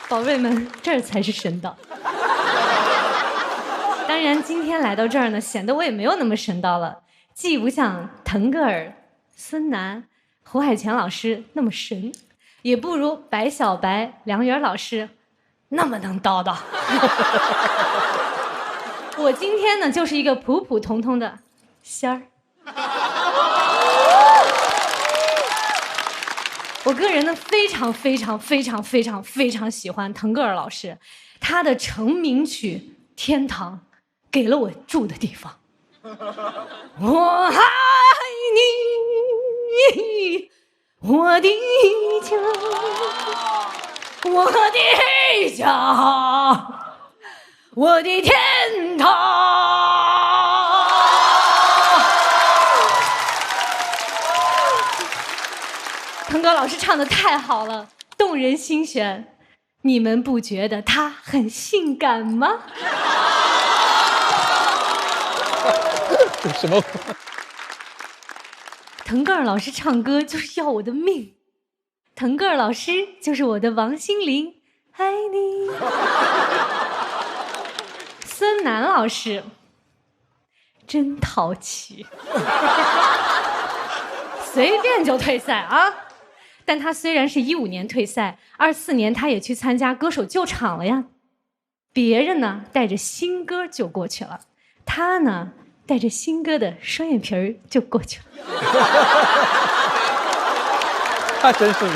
宝贝们，这儿才是神叨。当然，今天来到这儿呢，显得我也没有那么神叨了。既不像腾格尔、孙楠、胡海泉老师那么神，也不如白小白、梁元老师那么能叨叨。我今天呢，就是一个普普通通的仙儿。我个人呢，非常喜欢腾格尔老师，他的成名曲《天堂》给了我住的地方。我爱你，我的家，我的家，我的天堂。腾格老师唱得太好了，动人心弦，你们不觉得他很性感吗？什么？腾格尔老师唱歌就是要我的命，腾格尔老师就是我的王心凌，爱你。孙楠老师真淘气，随便就退赛啊！但他虽然是15年退赛，24年他也去参加歌手救场了呀。别人呢带着新歌就过去了，他呢带着新歌的双眼皮儿就过去了。他真是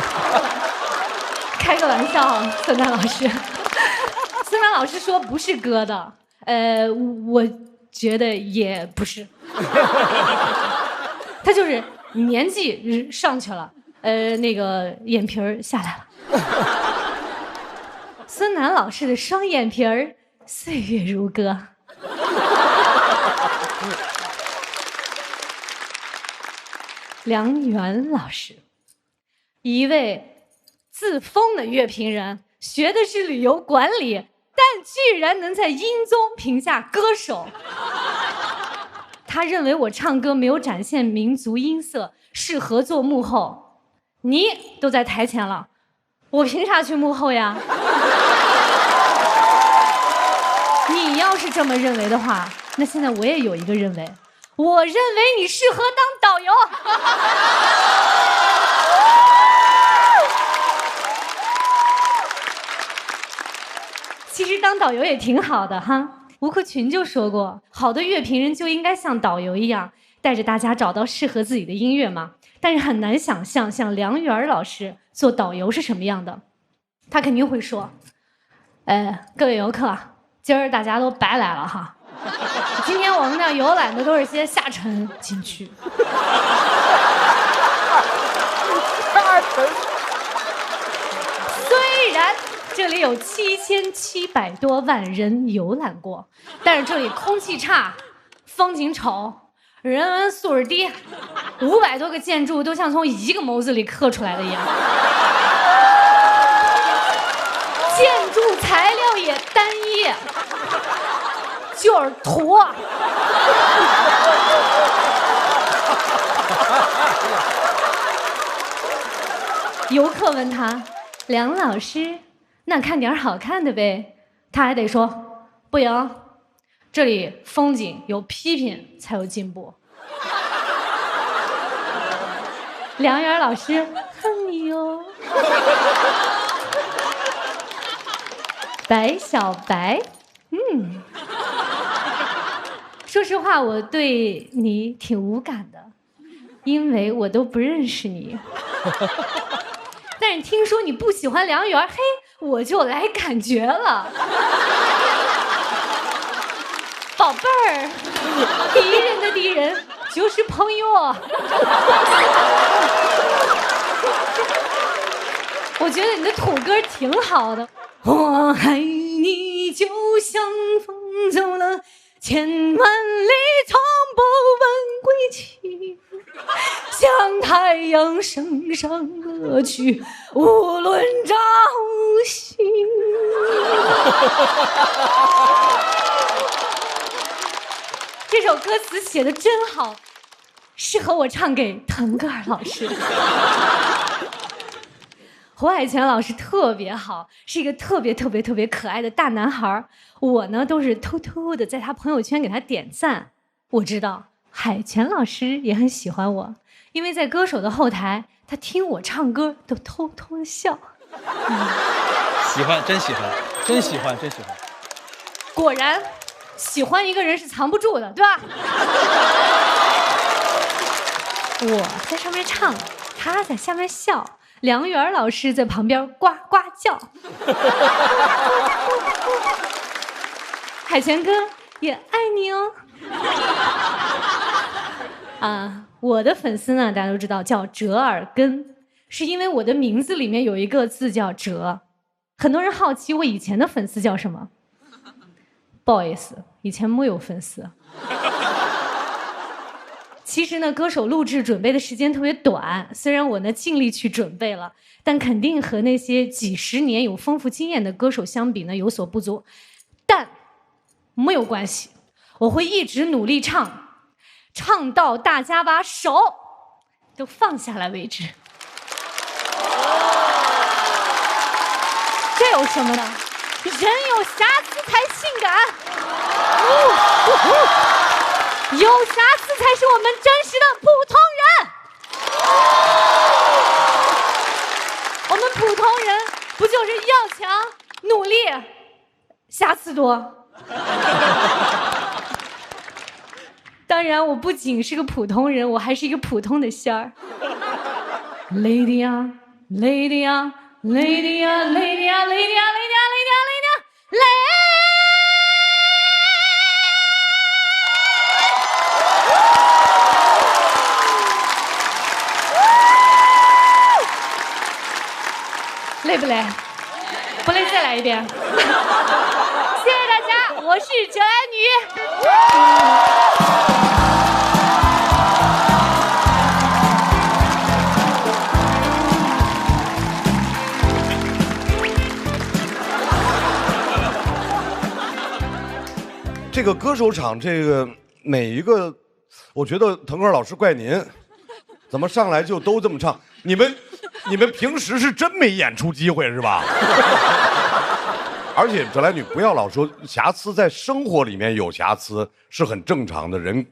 开个玩笑，孙楠老师。孙楠老师说不是歌的，我觉得也不是。他就是年纪上去了，那个眼皮儿下来了。孙楠老师的双眼皮儿岁月如歌。梁元老师，一位自封的乐评人，学的是旅游管理，但居然能在音综评价歌手。他认为我唱歌没有展现民族音色，适合做幕后。你都在台前了，我凭啥去幕后呀？你要是这么认为的话，那现在我也有一个认为，我认为你适合当导游。其实当导游也挺好的哈。吴克群就说过，好的乐评人就应该像导游一样，带着大家找到适合自己的音乐嘛。但是很难想象像梁元老师做导游是什么样的。他肯定会说，各位游客，今儿大家都白来了哈。今天我们的游览的都是些下沉景区。下沉。虽然这里有7700多万人游览过，但是这里空气差，风景丑，人文素质低，500多个建筑都像从一个眸子里刻出来的一样，建筑材料也单一，就是土。游客问他，梁老师，那看点好看的呗。他还得说，不行，这里风景有批评才有进步。梁元老师，恨你哟。白小白，说实话，我对你挺无感的，因为我都不认识你。但是听说你不喜欢梁元，嘿，我就来感觉了。宝贝儿，敌人的敌人就是朋友。我觉得你的土歌挺好的。我爱你就像风走了千万里，从不问归期，像太阳升上歌曲，无论朝夕。这首歌词写得真好，适合我唱给腾格尔老师。胡海泉老师特别好，是一个特别可爱的大男孩。我呢都是偷偷的在他朋友圈给他点赞。我知道海泉老师也很喜欢我，因为在歌手的后台，他听我唱歌都偷偷的笑。喜欢，真喜欢，真喜欢，真喜欢。果然，喜欢一个人是藏不住的，对吧？我在上面唱，他在下面笑。梁元老师在旁边呱呱叫。海泉哥也爱你哦。我的粉丝呢，大家都知道叫折耳根，是因为我的名字里面有一个字叫折。很多人好奇我以前的粉丝叫什么，不好意思，以前没有粉丝。其实呢，歌手录制准备的时间特别短，虽然我呢尽力去准备了，但肯定和那些几十年有丰富经验的歌手相比呢有所不足。但没有关系，我会一直努力唱，唱到大家把手都放下来为止。这有什么呢？人有瑕疵才性感。有瑕疵才是我们真实的普通人。我们普通人不就是要强、努力、瑕疵多？当然，我不仅是个普通人，我还是一个普通的仙儿。Lady 啊 ，Lady 啊 ，Lady 啊 ，Lady 啊 ，Lady 啊 ，Lady 啊 ，Lady 啊 ，Lady 啊。累不累？不累再来一遍。谢谢大家，我是折来女。这个歌手场，这个每一个，我觉得腾格尔老师怪您，怎么上来就都这么唱？你们平时是真没演出机会是吧？而且折来女不要老说瑕疵，在生活里面有瑕疵是很正常的，人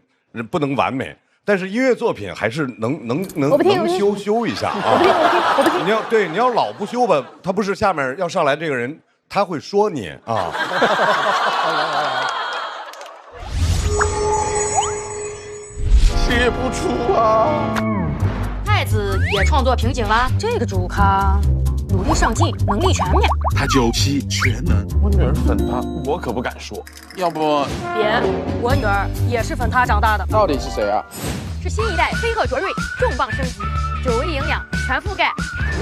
不能完美，但是音乐作品还是能修一下啊。你要老不修吧，他不是下面要上来这个人他会说你啊。写不出啊。太子也创作瓶颈了，这个主咖努力上进，能力全面。他97全能，我女儿粉他，我可不敢说。要不别，我女儿也是粉他长大的。到底是谁啊？是新一代飞鹤卓瑞，重磅升级，9味营养全覆盖，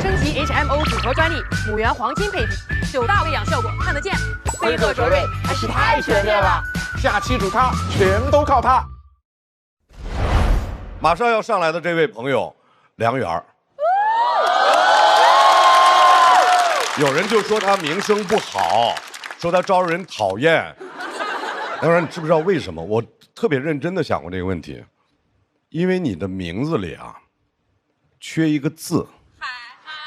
升级 HMO 组合专利，母源黄金配比，9大喂养效果看得见。飞鹤卓瑞还是太全面了，下期主咖全都靠他。马上要上来的这位朋友，梁媛儿。有人就说他名声不好，说他招人讨厌。梁媛儿，你知不知道为什么？我特别认真的想过这个问题，因为你的名字里啊，缺一个字，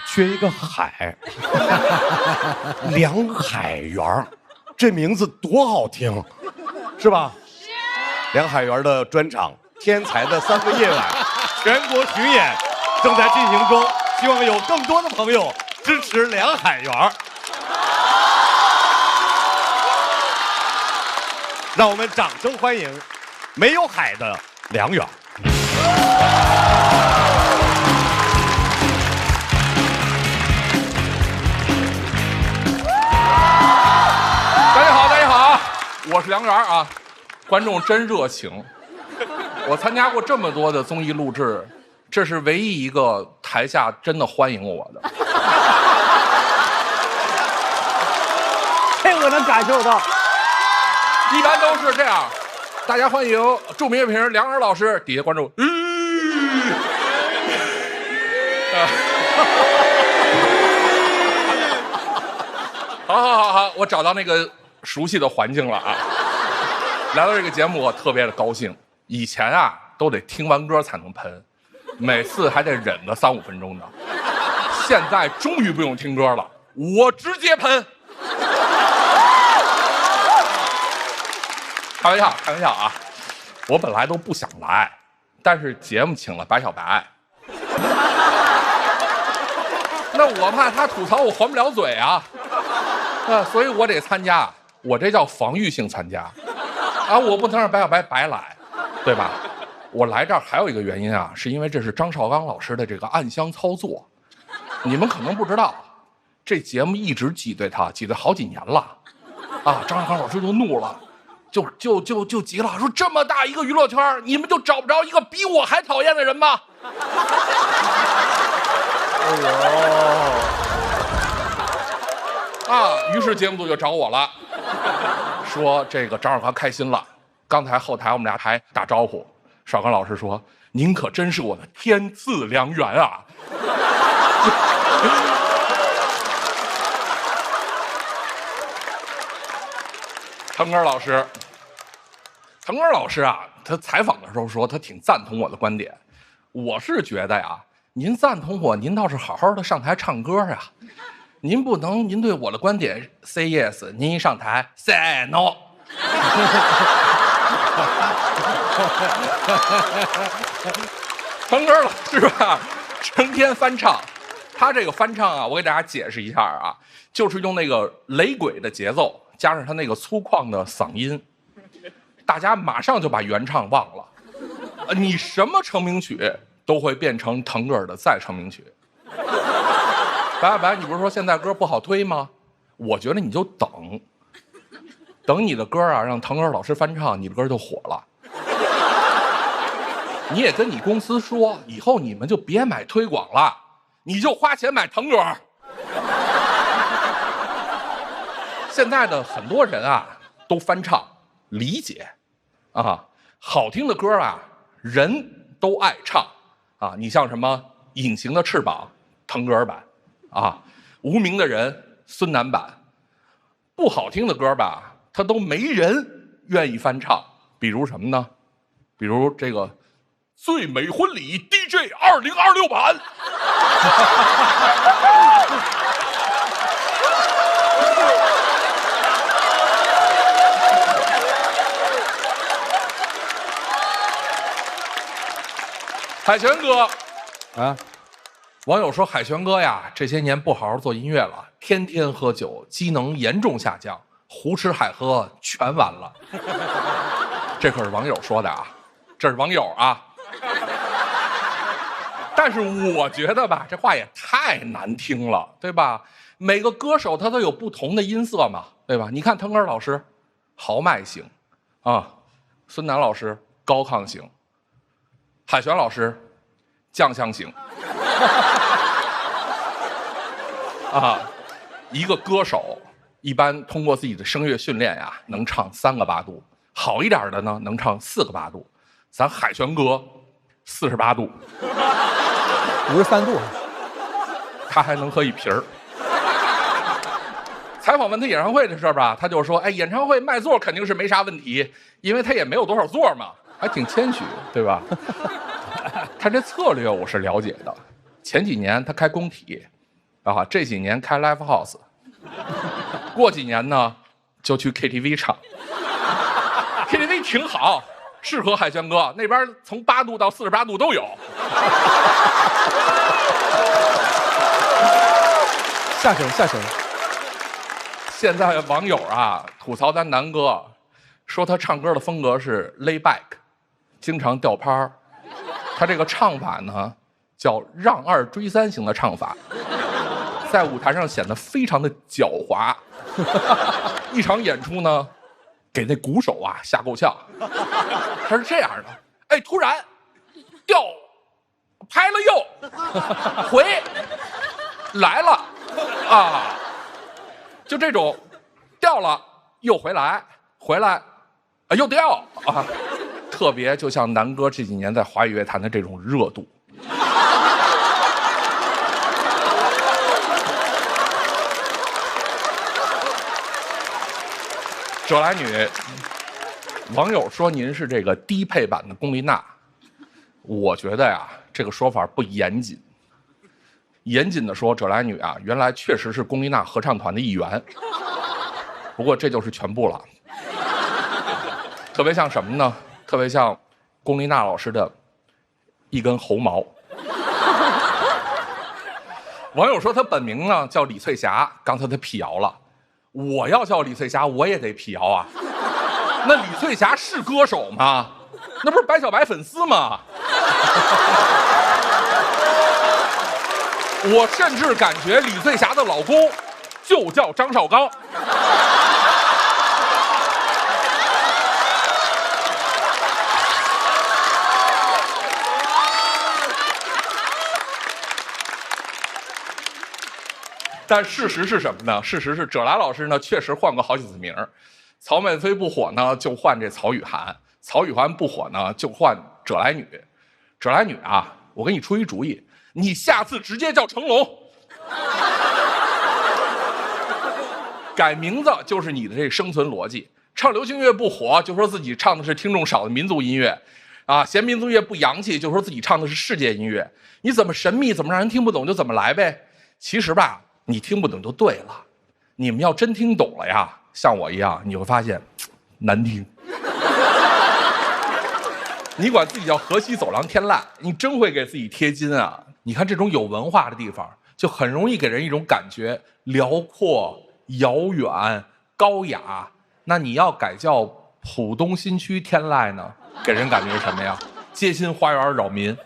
缺一个海。梁海源儿，这名字多好听，是吧？梁海源的专场《天才的3个夜晚》全国巡演正在进行中，希望有更多的朋友支持梁海源。让我们掌声欢迎没有海的梁媛。大家好，大家好，我是梁媛啊，观众真热情。我参加过这么多的综艺录制，这是唯一一个台下真的欢迎我的。这我能感受到。一般都是这样，大家欢迎著名乐评人梁媛老师，底下观众，好，我找到那个熟悉的环境了啊！来到这个节目，我特别的高兴。以前啊，都得听完歌才能喷，每次还得忍个3、5分钟的。现在终于不用听歌了，我直接喷。开玩笑啊！我本来都不想来，但是节目请了白小白，那我怕他吐槽我还不了嘴啊，所以我得参加，我这叫防御性参加，啊，我不能让白小白白来，对吧？我来这儿还有一个原因啊，是因为这是张绍刚老师的这个暗箱操作，你们可能不知道，这节目一直挤兑他，挤兑好几年了，啊，张绍刚老师就怒了。就急了，说这么大一个娱乐圈，你们就找不着一个比我还讨厌的人吗？于是节目组就找我了，说这个张绍刚开心了。刚才后台我们俩还打招呼，绍刚老师说：“您可真是我的天赐良缘啊！”腾格尔老师啊，他采访的时候说他挺赞同我的观点。我是觉得呀，您赞同我，您倒是好好的上台唱歌呀。您不能，您对我的观点 say yes， 您一上台 say no。腾格尔老师吧，成天翻唱。他这个翻唱啊，我给大家解释一下啊，就是用那个雷鬼的节奏。加上他那个粗犷的嗓音，大家马上就把原唱忘了。你什么成名曲都会变成腾格尔的再成名曲。白，你不是说现在歌不好推吗？我觉得你就等你的歌啊，让腾格尔老师翻唱，你的歌就火了。你也跟你公司说，以后你们就别买推广了，你就花钱买腾格尔。现在的很多人啊，都翻唱理解，啊，好听的歌啊，人都爱唱，啊，你像什么《隐形的翅膀》腾格尔版，啊，《无名的人》孙楠版，不好听的歌吧，他都没人愿意翻唱，比如什么呢？比如这个《最美婚礼 DJ 2026版》。海泉哥，啊，网友说海泉哥呀，这些年不好好做音乐了，天天喝酒，机能严重下降，胡吃海喝全完了。这可是网友说的啊，这是网友啊。但是我觉得吧，这话也太难听了，对吧？每个歌手他都有不同的音色嘛，对吧？你看腾格尔老师，豪迈型，啊，孙楠老师高亢型，海旋老师酱香型，啊，一个歌手一般通过自己的声乐训练呀，能唱3个8度，好一点的呢能唱4个8度，咱海旋哥48度。53度，他还能喝一瓶儿。采访问他演唱会的事儿吧，他就说：“哎，演唱会卖座肯定是没啥问题，因为他也没有多少座嘛，还挺谦虚，对吧？”他这策略我是了解的。前几年他开工体，啊，这几年开 live house， 过几年呢就去 KTV 唱。KTV 挺好，适合海旋哥，那边从8度到48度都有。下手下手。现在网友啊吐槽咱南哥，说他唱歌的风格是 lay back， 经常掉拍儿。他这个唱法呢叫让2追3型的唱法，在舞台上显得非常的狡猾。一场演出呢，给那鼓手啊吓够呛。他是这样的，哎，突然掉，拍了又回来了啊，就这种掉了又回来，回来啊又掉啊，特别就像南哥这几年在华语乐坛的这种热度。舍来女，网友说您是这个低配版的龚丽娜，我觉得呀，这个说法不严谨。严谨的说，舍来女啊，原来确实是龚丽娜合唱团的一员，不过这就是全部了。特别像什么呢？特别像龚丽娜老师的一根猴毛。网友说她本名呢叫李翠霞，刚才她辟谣了。我要叫李翠霞，我也得辟谣啊。那李翠霞是歌手吗？那不是白小白粉丝吗？我甚至感觉李翠霞的老公就叫张绍刚。但事实是什么呢？事实是舍来老师呢确实换过好几次名，曹美菲不火呢就换这曹雨涵，曹雨涵不火呢就换舍来女。舍来女啊，我给你出一主意，你下次直接叫成龙，改名字就是你的这生存逻辑。唱流行乐不火，就说自己唱的是听众少的民族音乐，啊，嫌民族乐不洋气，就说自己唱的是世界音乐。你怎么神秘，怎么让人听不懂就怎么来呗。其实吧，你听不懂就对了。你们要真听懂了呀，像我一样，你会发现难听。你管自己叫河西走廊天籁，你真会给自己贴金啊！你看这种有文化的地方，就很容易给人一种感觉辽阔、遥远、高雅。那你要改叫浦东新区天籁呢，给人感觉是什么呀？街心花园扰民。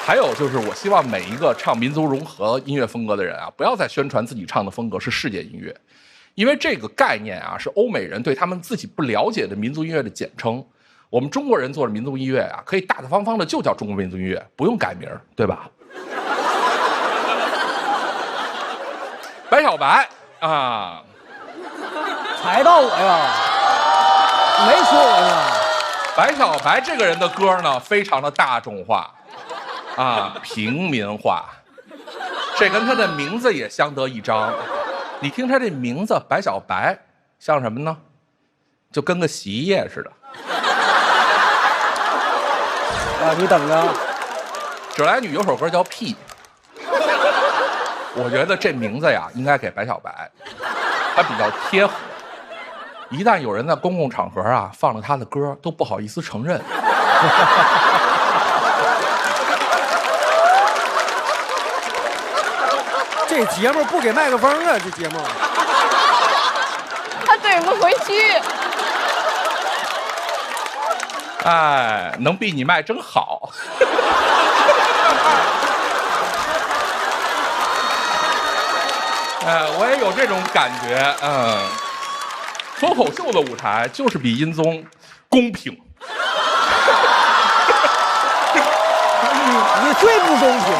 还有就是，我希望每一个唱民族融合音乐风格的人啊，不要再宣传自己唱的风格是世界音乐。因为这个概念啊，是欧美人对他们自己不了解的民族音乐的简称。我们中国人做的民族音乐啊，可以大大方方的就叫中国民族音乐，不用改名，对吧？白小白啊，踩到我呀，没说我呢。白小白这个人的歌呢，非常的大众化，啊，平民化，这跟他的名字也相得益彰。你听他这名字白小白，像什么呢？就跟个洗衣液似的。啊，你等着。舍来女有首歌叫《屁》，我觉得这名字呀应该给白小白，他比较贴合。一旦有人在公共场合啊放了他的歌，都不好意思承认。这节目不给麦克风啊，这节目。他怼不回去。哎，能闭你麦真好。我也有这种感觉，脱口秀的舞台就是比音综公平。你最不公平。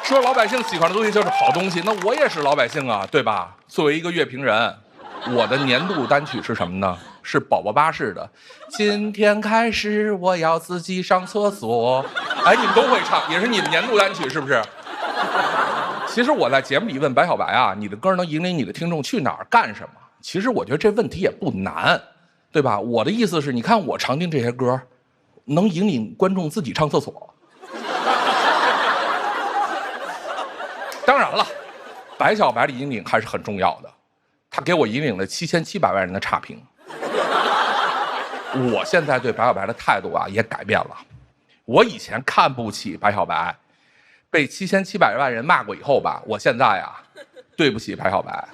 说老百姓喜欢的东西就是好东西，那我也是老百姓啊，对吧？作为一个乐评人，我的年度单曲是什么呢？是宝宝巴士的今天开始我要自己上厕所。哎，你们都会唱，也是你们年度单曲是不是？其实我在节目里问白小白啊，你的歌能引领你的听众去哪儿干什么？其实我觉得这问题也不难，对吧？我的意思是，你看我常听这些歌，能引领观众自己上厕所。当然了，白小白的引领还是很重要的，他给我引领了7700万人的差评。我现在对白小白的态度啊也改变了，我以前看不起白小白，被7700万人骂过以后吧，我现在啊对不起白小白。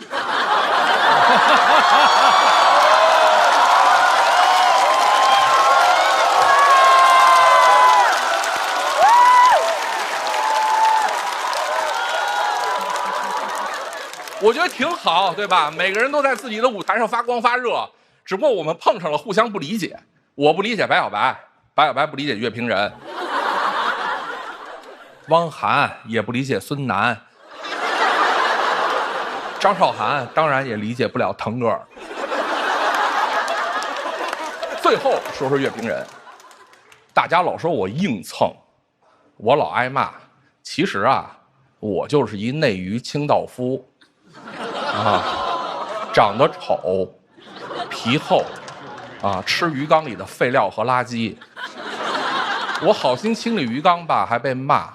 我觉得挺好，对吧？每个人都在自己的舞台上发光发热，只不过我们碰上了互相不理解。我不理解白小白，白小白不理解乐评人，汪涵也不理解孙楠，张韶涵当然也理解不了腾格尔。最后说说乐评人，大家老说我硬蹭，我老挨骂，其实啊，我就是一内娱清道夫。长得丑，皮厚，吃鱼缸里的废料和垃圾。我好心清理鱼缸吧，还被骂。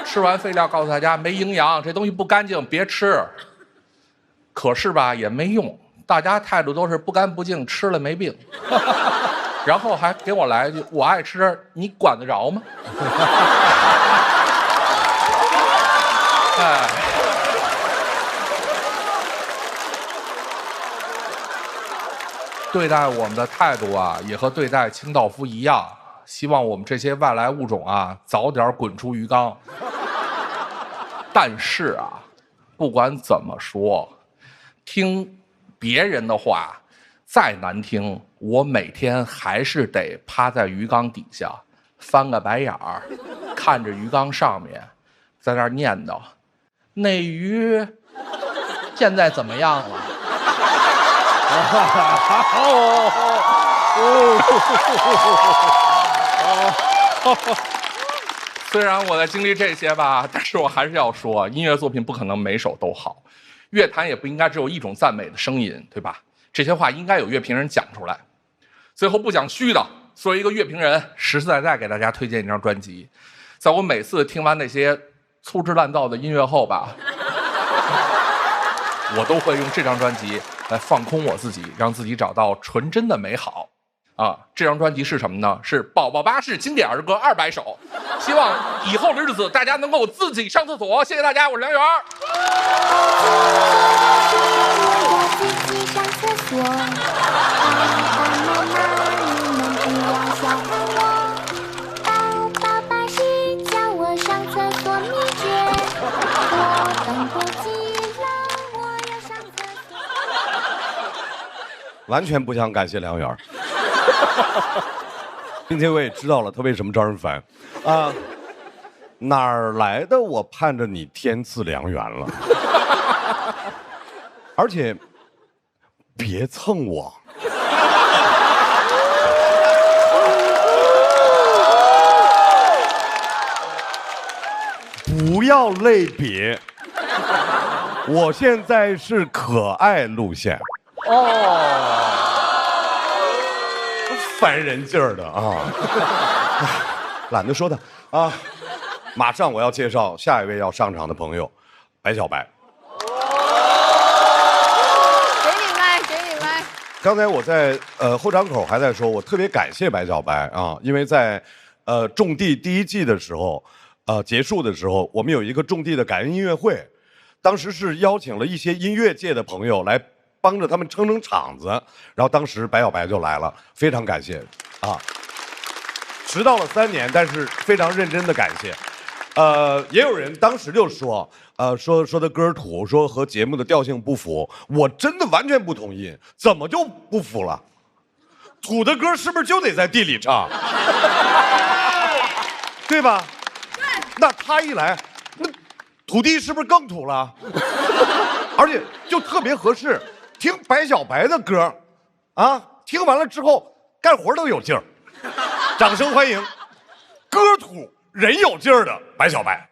吃完废料告诉大家没营养，这东西不干净，别吃。可是吧也没用，大家态度都是不干不净，吃了没病。然后还给我来一句我爱吃，你管得着吗？哎。对待我们的态度啊，也和对待清道夫一样。希望我们这些外来物种啊，早点滚出鱼缸。但是啊，不管怎么说，听别人的话再难听，我每天还是得趴在鱼缸底下，翻个白眼儿，看着鱼缸上面，在那儿念叨：“那鱼现在怎么样了？”虽然我在经历这些吧，但是我还是要说，音乐作品不可能每首都好，乐坛也不应该只有一种赞美的声音，对吧？这些话应该有乐评人讲出来。最后不讲虚的，作为一个乐评人，实实在在给大家推荐一张专辑。在我每次听完那些粗制滥造的音乐后吧，我都会用这张专辑来放空我自己，让自己找到纯真的美好。这张专辑是什么呢？是宝宝巴士经典儿歌200首。希望以后的日子大家能够自己上厕所。谢谢大家，我是梁元。自己上厕所，爸爸妈妈，你们不要小看我。宝宝巴士教我上厕所秘诀，我等不及了，我要上厕所。完全不想感谢梁元。并且我也知道了他为什么招人烦啊！哪儿来的我盼着你天赐良缘了，而且别蹭我。不要类别，我现在是可爱路线。烦人劲儿的啊！懒得说他啊！马上我要介绍下一位要上场的朋友，白小白。给你麦，给你麦。刚才我在后场口还在说，我特别感谢白小白啊，因为在种地第1季的时候，结束的时候，我们有一个种地的感恩音乐会，当时是邀请了一些音乐界的朋友来帮着他们撑场子，然后当时白小白就来了，非常感谢啊。迟到了3年，但是非常认真的感谢。也有人当时就说，说的歌土，说和节目的调性不符，我真的完全不同意，怎么就不符了？土的歌是不是就得在地里唱？对吧？那他一来，那土地是不是更土了？而且就特别合适，听白小白的歌，啊，听完了之后干活都有劲儿。掌声欢迎，歌土人有劲儿的白小白。